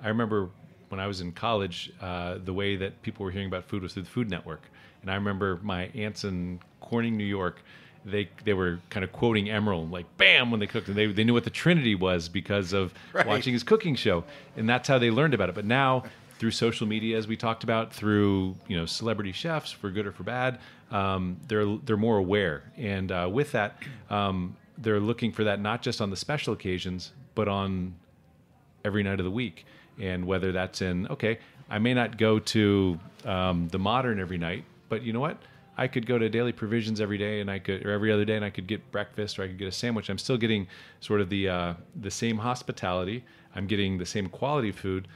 I remember when I was in college, the way that people were hearing about food was through the Food Network. And I remember my aunts in Corning, New York, they were kind of quoting Emerald, like bam, when they cooked, and they knew what the Trinity was because of watching his cooking show, and that's how they learned about it. But now through social media, as we talked about, through celebrity chefs, for good or for bad, they're more aware, and with that, they're looking for that not just on the special occasions, but on every night of the week. And whether that's I may not go to the Modern every night, but you know what? I could go to Daily Provisions every day, or every other day, and I could get breakfast, or I could get a sandwich. I'm still getting sort of the same hospitality. I'm getting the same quality food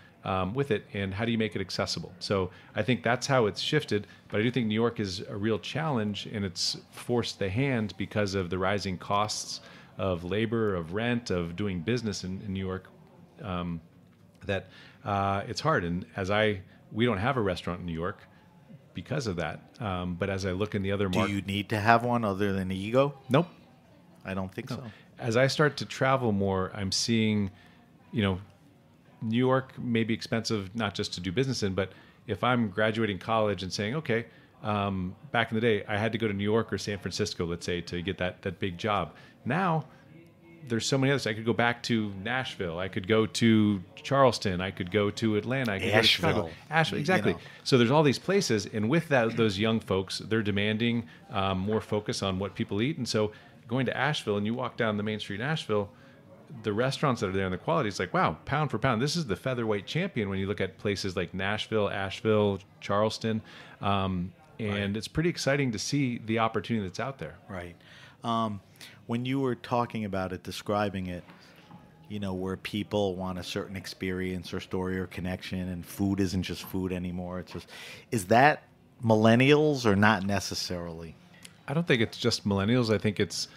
with it. And how do you make it accessible? So I think that's how it's shifted. But I do think New York is a real challenge, and it's forced the hand because of the rising costs of labor, of rent, of doing business in New York. That it's hard. And we don't have a restaurant in New York because of that. But as I look in the other Do you need to have one other than Ego? Nope. I don't think so. As I start to travel more, I'm seeing, New York may be expensive not just to do business in, but if I'm graduating college and saying, okay, back in the day, I had to go to New York or San Francisco, let's say, to get that big job. Now, there's so many others. I could go back to Nashville. I could go to Charleston. I could go to Atlanta. I could go to Chicago. Asheville, exactly. So there's all these places, and with those young folks, they're demanding more focus on what people eat. And so going to Asheville, and you walk down the main street in Asheville, the restaurants that are there and the quality, it's like, wow, pound for pound, this is the featherweight champion when you look at places like Nashville, Asheville, Charleston. And it's pretty exciting to see the opportunity that's out there. Right. When you were talking about it, describing it, where people want a certain experience or story or connection, and food isn't just food anymore. Is that millennials or not necessarily? I don't think it's just millennials. I think it's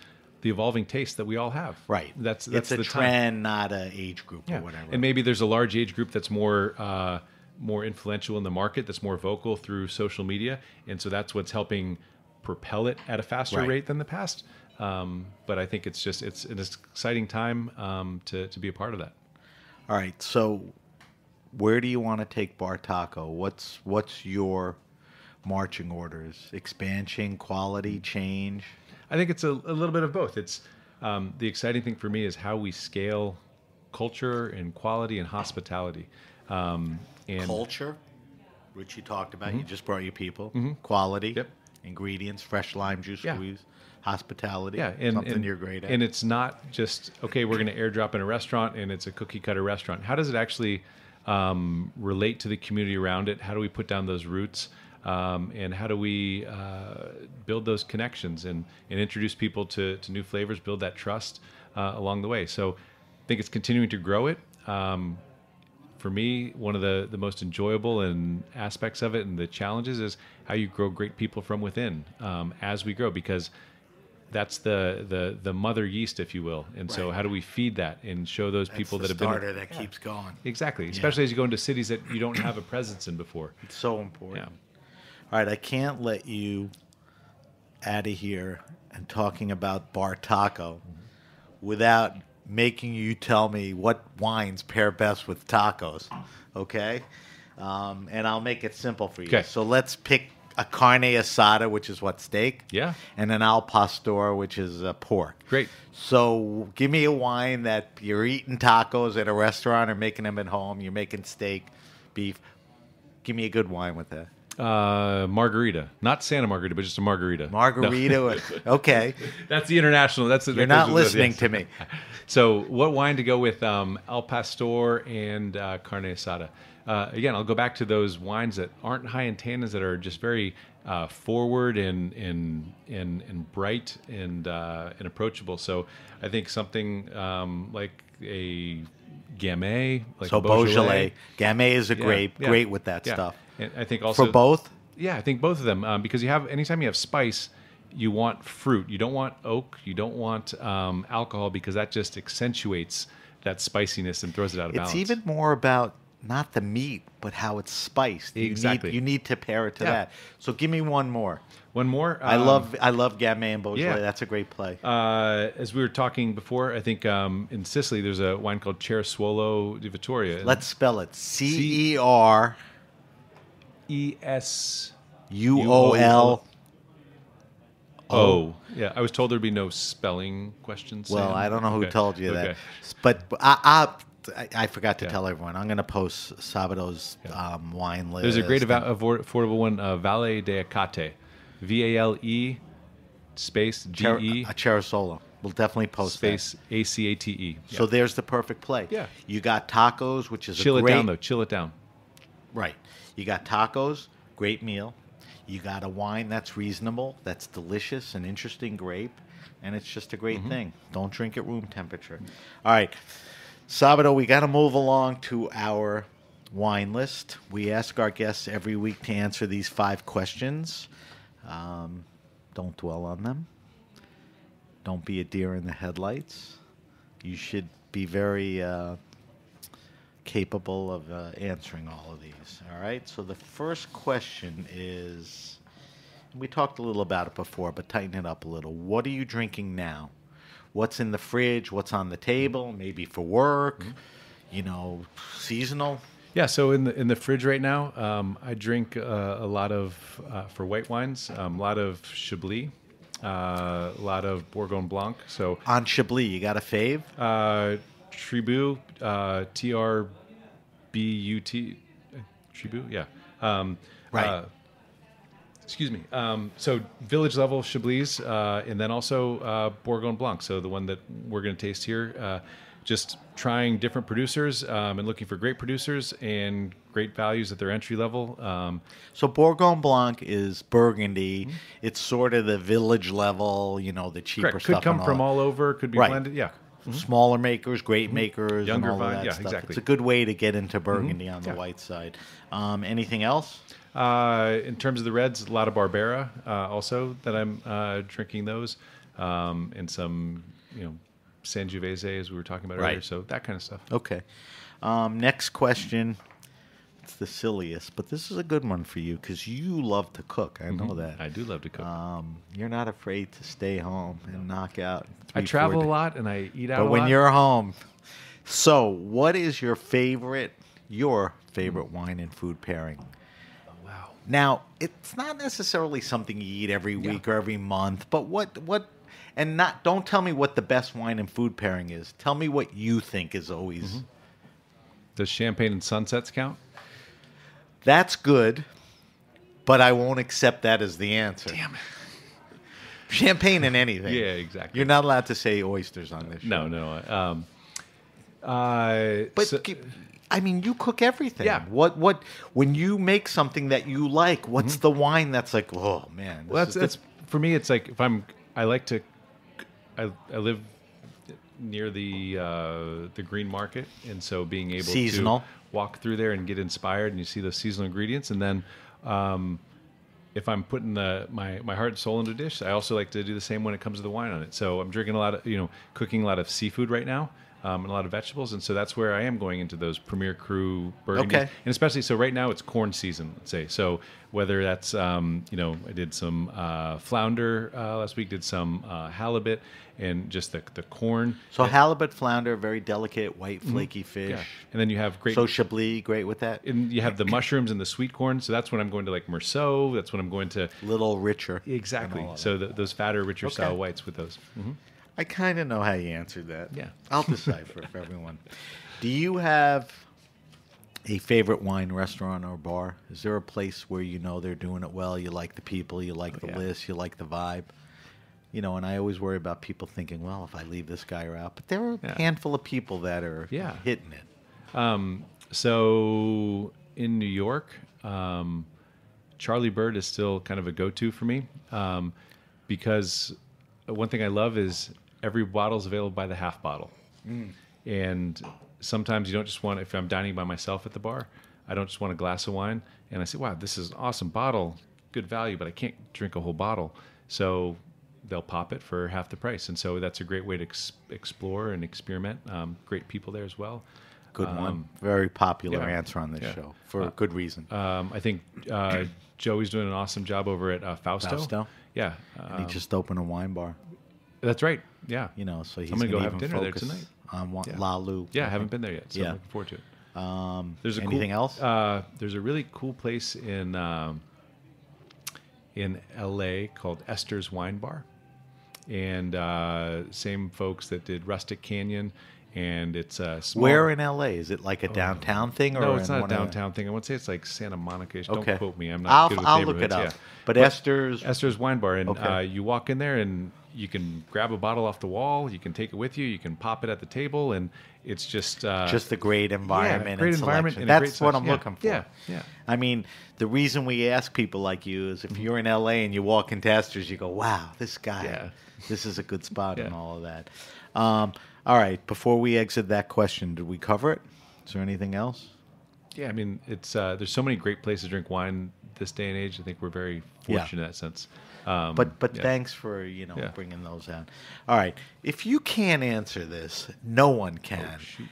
the evolving taste that we all have. Right. That's it's a the trend, time. not an age group or whatever. And maybe there's a large age group that's more influential in the market, that's more vocal through social media, and so that's what's helping propel it at a faster rate than the past. But I think it's an exciting time to be a part of that. All right. So where do you want to take Bartaco? What's your marching orders? Expansion, quality, change? I think it's a little bit of both. It's the exciting thing for me is how we scale culture and quality and hospitality. And culture, which you talked about. Mm-hmm. You just brought your people. Mm-hmm. Quality, yep. Ingredients, fresh lime juice squeeze, hospitality, something you're great at. And it's not just, okay, we're going to airdrop in a restaurant and it's a cookie cutter restaurant. How does it actually relate to the community around it? How do we put down those roots? And how do we build those connections and introduce people to new flavors, build that trust along the way? So I think it's continuing to grow it. For me, one of the most enjoyable aspects of it and the challenges is how you grow great people from within as we grow, because that's the mother yeast, if you will. And so how do we feed that and show those people that have been... That's the starter that keeps going. Exactly, especially as you go into cities that you don't have a presence in before. It's so important. Yeah. All right, I can't let you out of here and talking about Bartaco without making you tell me what wines pair best with tacos, okay? And I'll make it simple for you. Okay. So let's pick a carne asada, which is what, steak? Yeah. And an al pastor, which is pork. Great. So give me a wine that you're eating tacos at a restaurant or making them at home. You're making steak, beef. Give me a good wine with that. Margarita, not Santa Margarita, but just a margarita. Margarita, no. Okay. That's the international. You're not listening to me. So, what wine to go with? Al Pastor and Carne Asada. Again, I'll go back to those wines that aren't high in tannins, that are just very forward and bright and approachable. So, I think something like a Gamay, like so Beaujolais. Gamay is a grape, great with that stuff. And I think also for both. Yeah, I think both of them because anytime you have spice, you want fruit. You don't want oak. You don't want alcohol, because that just accentuates that spiciness and throws it out of balance. It's even more about not the meat, but how it's spiced. Exactly. You need to pair it to that. So give me one more. One more. I love Gamay and Beaujolais. Yeah. That's a great play. As we were talking before, I think in Sicily there's a wine called Cerasuolo di Vittoria. Let's spell it. CERESUOL. Oh, yeah. I was told there'd be no spelling questions. Well, Sam. I don't know who Okay. told you that, Okay. but I forgot to tell everyone. I'm going to post Sabato's wine list. There's a great affordable one, Valle de Acate, VALE space GE a Cherisola. We'll definitely post space ACATE. that. So there's the perfect play. Yeah. You got tacos, which is Chill a it great... down, though. Chill it down. Right. You got tacos, great meal. You got a wine that's reasonable, that's delicious, an interesting grape, and it's just a great thing. Don't drink at room temperature. All right. Sabato, we got to move along to our wine list. We ask our guests every week to answer these 5 questions. Don't dwell on them. Don't be a deer in the headlights. You should be very capable of answering all of these. All right? So the first question is, we talked a little about it before, but tighten it up a little. What are you drinking now? What's in the fridge? What's on the table? Maybe for work? Seasonal? Yeah, so in the fridge right now, I drink a lot of, for white wines, a lot of Chablis, a lot of Bourgogne Blanc. So On Chablis, you got a fave? Tribut, TRBUT, Tribut, yeah. Right. Excuse me. So village level Chablis, and then also Bourgogne Blanc. So the one that we're going to taste here. Just trying different producers and looking for great producers and great values at their entry level. So Bourgogne Blanc is Burgundy. It's sort of the village level, the cheaper Correct. stuff. Could come and all from that. all over. Could be Right. blended. Yeah. Smaller makers, great makers, Younger and all of vine, that yeah, stuff. exactly. It's a good way to get into Burgundy on the white side. Anything else? In terms of the reds, a lot of Barbera also that I'm drinking those, and some Sangiovese as we were talking about earlier. Right. So that kind of stuff. Okay. Next question. It's the silliest, but this is a good one for you because you love to cook. I know that. I do love to cook. You're not afraid to stay home and knock out. I travel a lot and I eat out a But lot. when you're home, so what is your favorite wine and food pairing? Oh, wow. Now, it's not necessarily something you eat every week or every month, but don't tell me what the best wine and food pairing is. Tell me what you think is always. Does champagne and sunsets count? That's good, but I won't accept that as the answer. Damn it. Champagne and anything. Yeah, exactly. You're not allowed to say oysters on this show. No. But I mean, you cook everything. Yeah. What when you make something that you like, what's the wine that's like, oh man? Well, that's for me. It's like I like to. I live near the Green Market, and so being able Seasonal. to walk through there and get inspired, and you see those seasonal ingredients, and then if I'm putting my heart and soul into a dish, I also like to do the same when it comes to the wine on it. So I'm drinking a lot of cooking a lot of seafood right now. And a lot of vegetables, and so that's where I am going into those Premier Cru Burgundies. Okay. And especially, so right now it's corn season, let's say. So whether that's, I did some flounder last week, did some halibut, and just the corn. So halibut, flounder, very delicate, white, flaky fish. Yeah. And then you have great... So Chablis, great with that? And you have the mushrooms and the sweet corn, so that's when I'm going to like Merceau, that's when I'm going to... Little richer. Exactly. So those fatter, richer style whites with those. Mm-hmm. I kind of know how you answered that. Yeah. I'll decipher for everyone. Do you have a favorite wine restaurant or bar? Is there a place where they're doing it well, you like the people, you like the list, you like the vibe? And I always worry about people thinking, well, if I leave this guy out. But there are a handful of people that are hitting it. So in New York, Charlie Bird is still kind of a go-to for me because one thing I love is every bottle is available by the half bottle. And sometimes you don't just want, if I'm dining by myself at the bar, I don't just want a glass of wine. And I say, wow, this is an awesome bottle, good value, but I can't drink a whole bottle. So they'll pop it for half the price. And so that's a great way to explore and experiment. Great people there as well. Good one. Very popular answer on this show for a good reason. I think Joey's doing an awesome job over at Fausto. Yeah. And he just opened a wine bar. That's right. Yeah. So he's I'm gonna go have even dinner there focus tonight. On La Lu. Yeah, I haven't been there yet, so I'm looking forward to it. There's anything else? There's a really cool place in in LA called Esther's Wine Bar. And same folks that did Rustic Canyon. And it's a small... Where in LA? Is it like a downtown thing? Or no, it's in not a one of the- downtown thing. I want to say it's like Santa Monica-ish. Okay. Don't quote me. I'm not good with I'll look it neighborhoods. up. Yeah. But Esther's Wine Bar. And Okay. you walk in there and you can grab a bottle off the wall. You can take it with you. You can pop it at the table. And it's just a great environment. great and environment selection. and a great That's what I'm selection. looking for. Yeah. I mean, the reason we ask people like you is if you're in LA and you walk into Esther's, you go, wow, this guy, this is a good spot and all of that. All right, before we exit that question, did we cover it? Is there anything else? Yeah, I mean, it's there's so many great places to drink wine this day and age. I think we're very fortunate in that sense. But yeah. thanks for bringing those out. All right, if you can't answer this, no one can. Oh, shoot.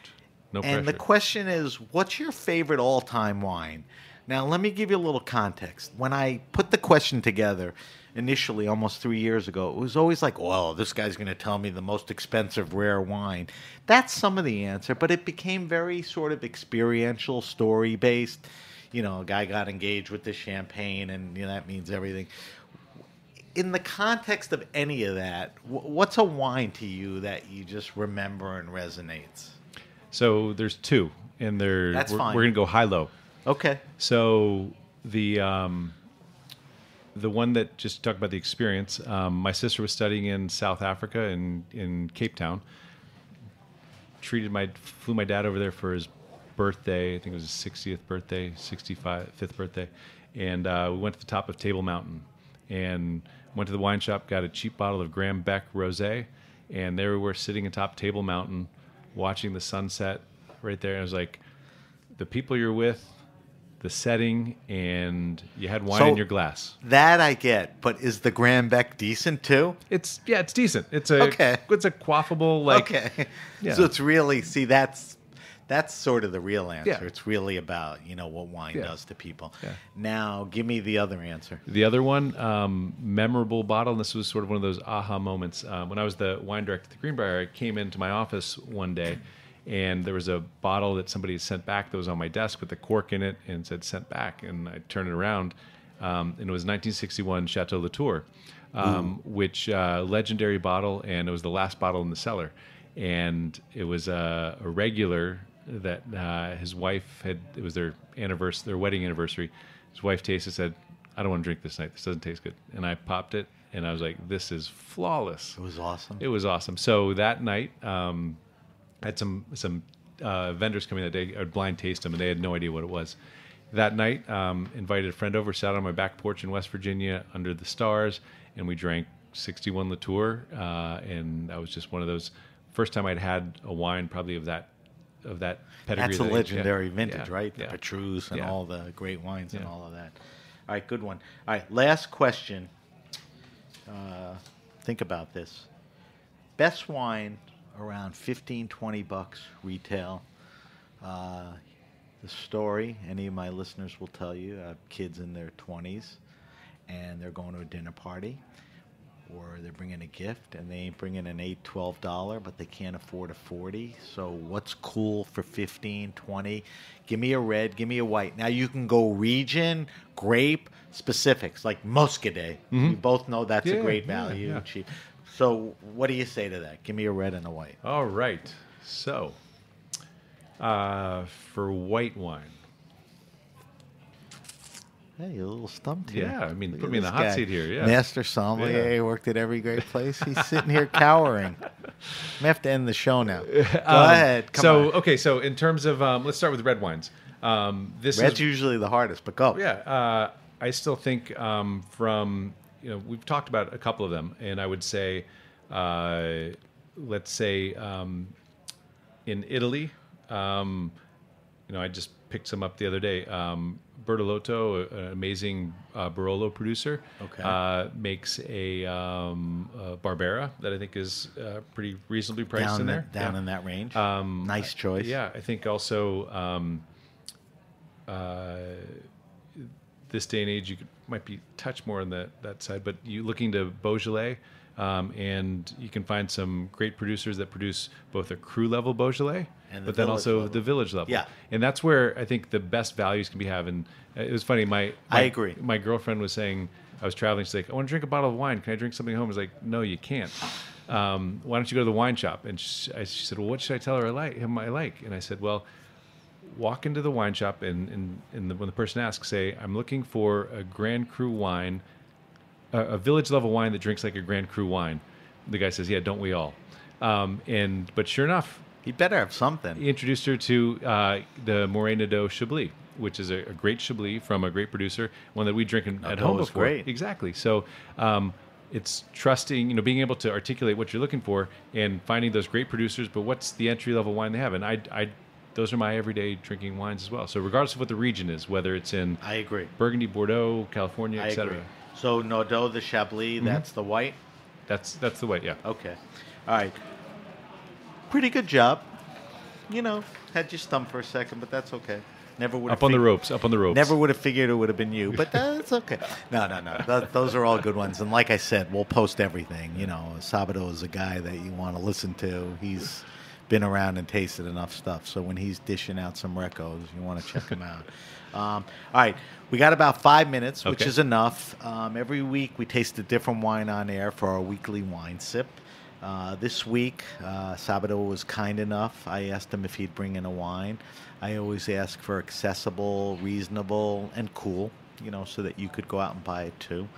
No And pressure. the question is, what's your favorite all-time wine? Now, let me give you a little context. When I put the question together initially, almost 3 years ago, it was always like, well, this guy's going to tell me the most expensive rare wine. That's some of the answer, but it became very sort of experiential, story-based. You know, a guy got engaged with the champagne, and that means everything. In the context of any of that, what's a wine to you that you just remember and resonates? So there's two, and That's we're fine. going to go high-low. Okay. So the one that just talked about the experience, my sister was studying in South Africa in Cape Town. Flew my dad over there for his birthday. I think it was his 60th birthday, 65th birthday, and we went to the top of Table Mountain and went to the wine shop, got a cheap bottle of Graham Beck Rosé, and there we were sitting atop Table Mountain, watching the sunset right there. And I was like, the people you're with, the setting, and you had wine in your glass. That I get, but is the Graham Beck decent too? It's decent. It's a quaffable Okay. Yeah. So it's really that's sort of the real answer. Yeah. It's really about what wine does to people. Yeah. Now give me the other answer. The other one, memorable bottle, and this was sort of one of those aha moments. When I was the wine director at the Greenbriar, I came into my office one day, and there was a bottle that somebody had sent back that was on my desk with the cork in it and said sent back. And I turned it around, and it was 1961 Chateau Latour, which legendary bottle, and it was the last bottle in the cellar. And it was a regular that his wife had, it was their wedding anniversary. His wife tasted, said, I don't want to drink this night. This doesn't taste good. And I popped it, and I was like, this is flawless. It was awesome. It was awesome. So that night, I had some vendors coming that day. I'd blind taste them, and they had no idea what it was. That night, invited a friend over, sat on my back porch in West Virginia under the stars, and we drank 61 Latour, and that was just one of those first time I'd had a wine probably of that pedigree. That's a legendary vintage, right? The Yeah. Petrus and Yeah. all the great wines and all of that. All right, good one. All right, last question. Think about this. Best wine around $15-20 retail. The story, any of my listeners will tell you, I have kids in their 20s, and they're going to a dinner party, or they're bringing a gift, and they ain't bringing an $8-12, but they can't afford a $40. So what's cool for $15-20? Give me a red, give me a white. Now you can go region, grape, specifics, like Muscadet. We both know that's a great value. yeah. Cheap. So what do you say to that? Give me a red and a white. All right. So, for white wine. Hey, you're a little stumped here. Yeah, I mean, Look put at me in the this hot guy. seat here, yeah. Master Sommelier, worked at every great place. He's sitting here cowering. I'm going to have to end the show now. Go ahead. Come on. Okay, so in terms of, let's start with red wines. Red's usually the hardest, but go. Yeah, I still think from, we've talked about a couple of them, and I would say, let's say in Italy, I just picked some up the other day. Bertolotto, an amazing Barolo producer, makes a Barbera that I think is pretty reasonably priced in there. Down in that range. Nice choice. Yeah, I think also this day and age might be touch more on that side, but you looking to Beaujolais, and you can find some great producers that produce both a cru level Beaujolais, but then also the village level. Yeah. And that's where I think the best values can be had. And it was funny, I agree. My girlfriend was saying, I was traveling. She's like, I want to drink a bottle of wine. Can I drink something home? I was like, no, you can't. Why don't you go to the wine shop? And she said, well, what should I tell her I like? And I said, well, walk into the wine shop and when the person asks, say, I'm looking for a Grand Cru wine, a village level wine that drinks like a Grand Cru wine. The guy says, yeah, don't we all? But sure enough, He better have something. he introduced her to the Morey Nadeau Chablis, which is a great Chablis from a great producer, one that we drink at home is before. great. Exactly. So it's trusting, being able to articulate what you're looking for and finding those great producers, but what's the entry level wine they have? And I those are my everyday drinking wines as well. So regardless of what the region is, whether it's in I agree. Burgundy, Bordeaux, California, I etc. agree. So Nadeau, the Chablis, that's the white? That's the way, yeah. Okay. All right. Pretty good job. Had you stumped for a second, but that's okay. Never would have Up on the ropes. Never would have figured it would have been you, but that's okay. No. Those are all good ones. And like I said, we'll post everything. Sabato is a guy that you want to listen to. He's been around and tasted enough stuff. So when he's dishing out some recos, you want to check him out. All right. We got about 5 minutes, which Okay. is enough. Every week we taste a different wine on air for our weekly wine sip. This week, Sabato was kind enough. I asked him if he'd bring in a wine. I always ask for accessible, reasonable, and cool, so that you could go out and buy it too.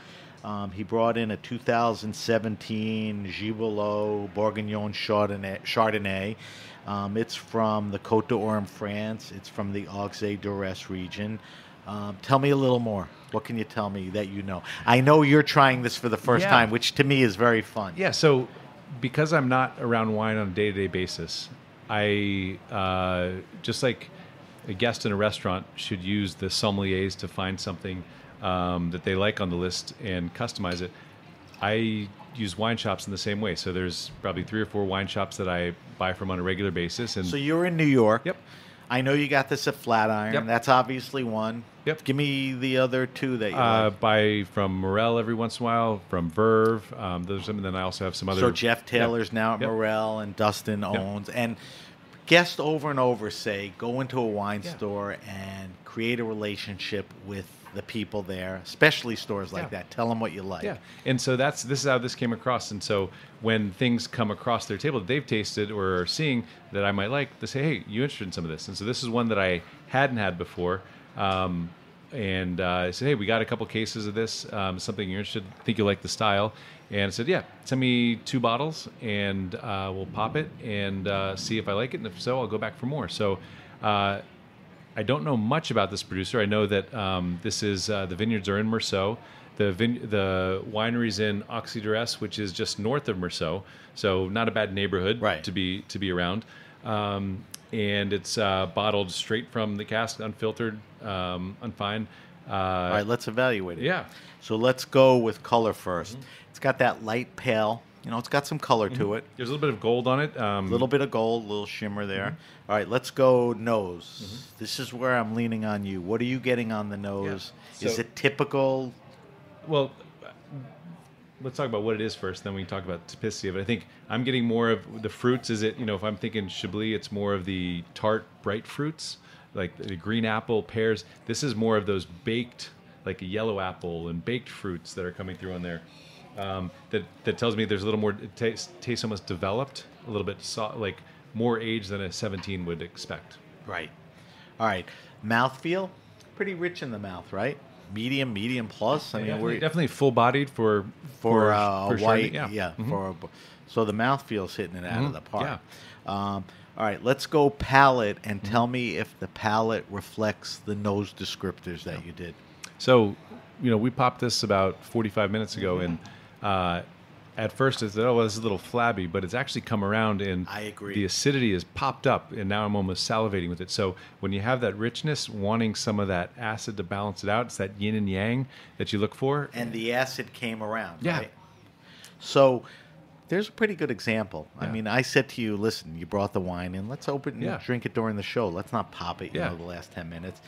He brought in a 2017 Gibelot Bourguignon Chardonnay. It's from the Côte d'Or in France. It's from the Auxey-Duresse region. Tell me a little more. What can you tell me that you know? I know you're trying this for the first Yeah. time, which to me is very fun. Yeah, so because I'm not around wine on a day-to-day basis, I, just like a guest in a restaurant should use the sommeliers to find something that they like on the list and customize it, I use wine shops in the same way. So there's probably 3 or 4 wine shops that I buy from on a regular basis. And So you're in New York. Yep. I know you got this at Flatiron. Yep. That's obviously one. Yep. Give me the other 2 that you like. buy from Morel every once in a while, from Verve. Those are some, and then I also have some other. So Jeff Taylor's now at Yep. Morel, and Dustin owns. And guests over and over say, go into a wine store and create a relationship with the people there, especially stores like that. Tell them what you like. Yeah, and so this is how this came across. And so when things come across their table that they've tasted or are seeing that I might like, they say, "Hey, you interested in some of this?" And so this is one that I hadn't had before. I said, "Hey, we got a couple cases of this. Something you're interested? Think you like the style?" And I said, "Yeah, send me 2 bottles, and we'll pop it and see if I like it. And if so, I'll go back for more." So. I don't know much about this producer. I know that this is the vineyards are in Meursault. The winery's in Auxey-Duresse, which is just north of Meursault, so not a bad neighborhood to be around. And it's bottled straight from the cask, unfiltered, unfined. All right, let's evaluate it. Yeah. So let's go with color first. It's got that light pale. It's got some color to it. There's a little bit of gold on it. A little bit of gold, a little shimmer there. All right, let's go nose. This is where I'm leaning on you. What are you getting on the nose? Yeah. Is it typical? Well, let's talk about what it is first, then we can talk about typicity of it. I think I'm getting more of the fruits. Is it, if I'm thinking Chablis, it's more of the tart, bright fruits, like the green apple, pears. This is more of those baked, like a yellow apple and baked fruits that are coming through on there. That tells me there's a little more, it tastes almost developed, a little bit like more age than a 17 would expect. Right. All right. Mouthfeel? Pretty rich in the mouth, right? Medium plus. I mean, we're definitely full-bodied for a white. Chardonnay, Yeah. So the mouthfeel's hitting it out of the park. Yeah. All right. Let's go palate and tell me if the palate reflects the nose descriptors that you did. So, we popped this about 45 minutes ago, and at first it's, this is a little flabby, but it's actually come around, and I agree. The acidity has popped up, and now I'm almost salivating with it. So when you have that richness, wanting some of that acid to balance it out, it's that yin and yang that you look for. And the acid came around, Yeah. right? So there's a pretty good example. Yeah. I mean, I said to you, listen, you brought the wine in. Let's open and Yeah. drink it during the show. Let's not pop it, Yeah. the last 10 minutes.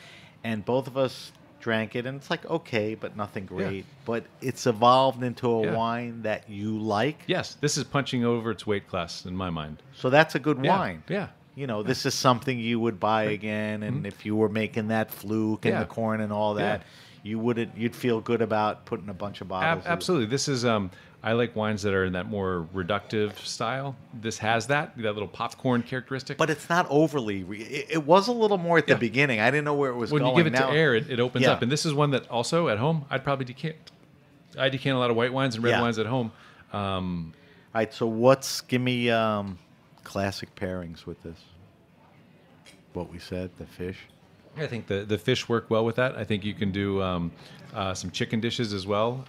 And both of us drank it, and it's like, okay, but nothing great. Yeah. But it's evolved into a Yeah. wine that you like. Yes, this is punching over its weight class in my mind. So that's a good Yeah. wine. Yeah. this is something you would buy again. And if you were making that fluke and the corn and all that, you'd feel good about putting a bunch of bottles. Absolutely. This is, I like wines that are in that more reductive style. This has that little popcorn characteristic. But it's not overly. It was a little more at the beginning. I didn't know where it was going. When you give it to air, it opens up. And this is one that also at home, I'd probably decant. I decant a lot of white wines and red wines at home. All right, so give me classic pairings with this. What we said, the fish. I think the fish work well with that. I think you can do some chicken dishes as well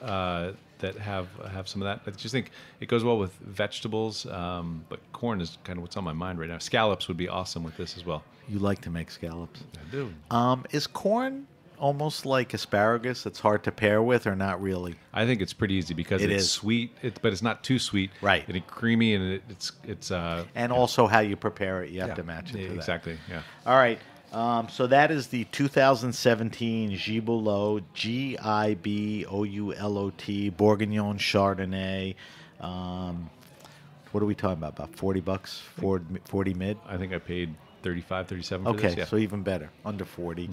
that have some of that. I just think it goes well with vegetables, but corn is kind of what's on my mind right now. Scallops would be awesome with this as well. You like to make scallops. I do. Is corn almost like asparagus? It's hard to pair with, or not really? I think it's pretty easy because it's sweet, but it's not too sweet. Right. And it's creamy, and it's. And also how you prepare it, you have to match it to that. Exactly. Yeah. All right. So that is the 2017 Giboulot, Giboulot Bourguignon Chardonnay. What are we talking about? About $40? 40 mid? I think I paid 35, 37 for this. Okay, so even better, under 40.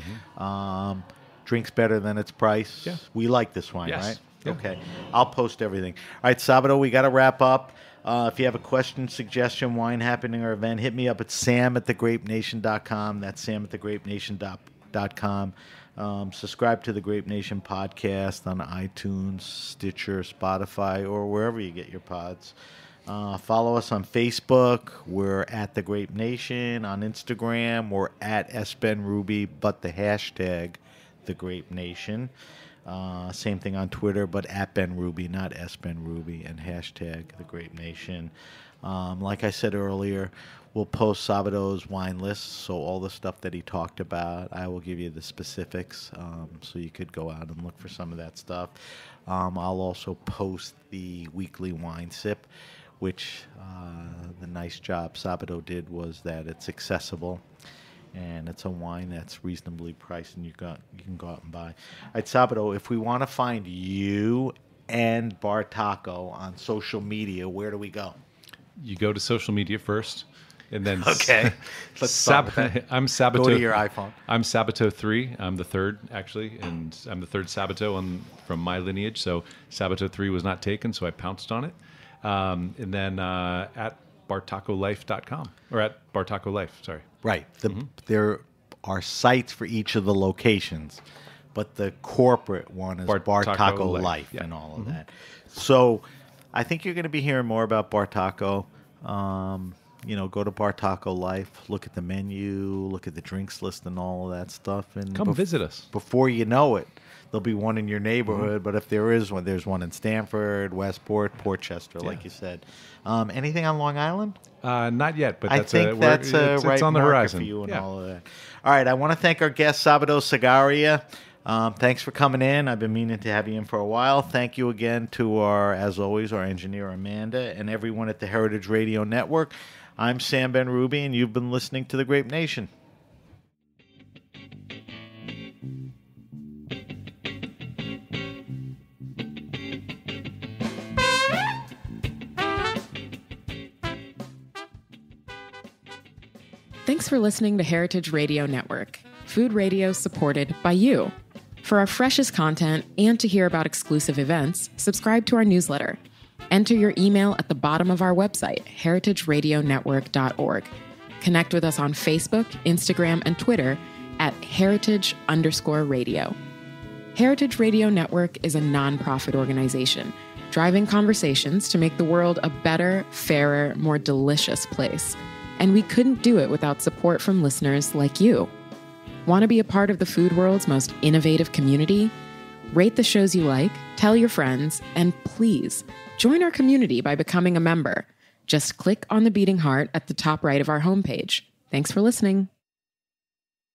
Drinks better than its price. Yeah. We like this wine, Yes. right? Yeah. Okay. I'll post everything. All right, Sabato, we got to wrap up. If you have a question, suggestion, wine happening, or event, hit me up at sam@thegrapenation.com. That's sam@thegrapenation.com. Subscribe to the Grape Nation podcast on iTunes, Stitcher, Spotify, or wherever you get your pods. Follow us on Facebook. We're at The Grape Nation. On Instagram, we're at SBenRuby, but the hashtag The Grape Nation. Same thing on Twitter, but at Ben Ruby, not SBenRuby, and hashtag The Grape Nation. Like I said earlier, we'll post Sabato's wine list, so all the stuff that he talked about, I will give you the specifics, so you could go out and look for some of that stuff. I'll also post the weekly wine sip, which the nice job Sabato did was that it's accessible. And it's a wine that's reasonably priced, and you can go out and buy. All right, Sabato, if we want to find you and Bartaco on social media, where do we go? You go to social media first, and then okay. I'm Sabato. Go to your iPhone. I'm Sabato 3. I'm the third, actually, and I'm the third Sabato from my lineage. So Sabato 3 was not taken, so I pounced on it. And then at bartacolife.com, or at Bartaco Life, sorry. Right. There are sites for each of the locations, but the corporate one is Bartaco Life and all of that. So I think you're going to be hearing more about Bartaco. Go to Bartaco Life, look at the menu, look at the drinks list and all of that stuff. And come visit us. Before you know it, there'll be one in your neighborhood, but if there is one, there's one in Stanford, Westport, Port Chester, like you said. Anything on Long Island? Not yet, but I think that's it's on the horizon for you and all of that. All right, I want to thank our guest, Sabato Sagaria. Thanks for coming in. I've been meaning to have you in for a while. Thank you again to as always, our engineer, Amanda, and everyone at the Heritage Radio Network. I'm Sam Ben-Ruby, and you've been listening to The Grape Nation. Thanks for listening to Heritage Radio Network, food radio supported by you. For our freshest content and to hear about exclusive events, subscribe to our newsletter. Enter your email at the bottom of our website, heritageradionetwork.org. Connect with us on Facebook, Instagram, and Twitter at heritage_radio. Heritage Radio Network is a nonprofit organization driving conversations to make the world a better, fairer, more delicious place. And we couldn't do it without support from listeners like you. Want to be a part of the food world's most innovative community? Rate the shows you like, tell your friends, and please join our community by becoming a member. Just click on the beating heart at the top right of our homepage. Thanks for listening.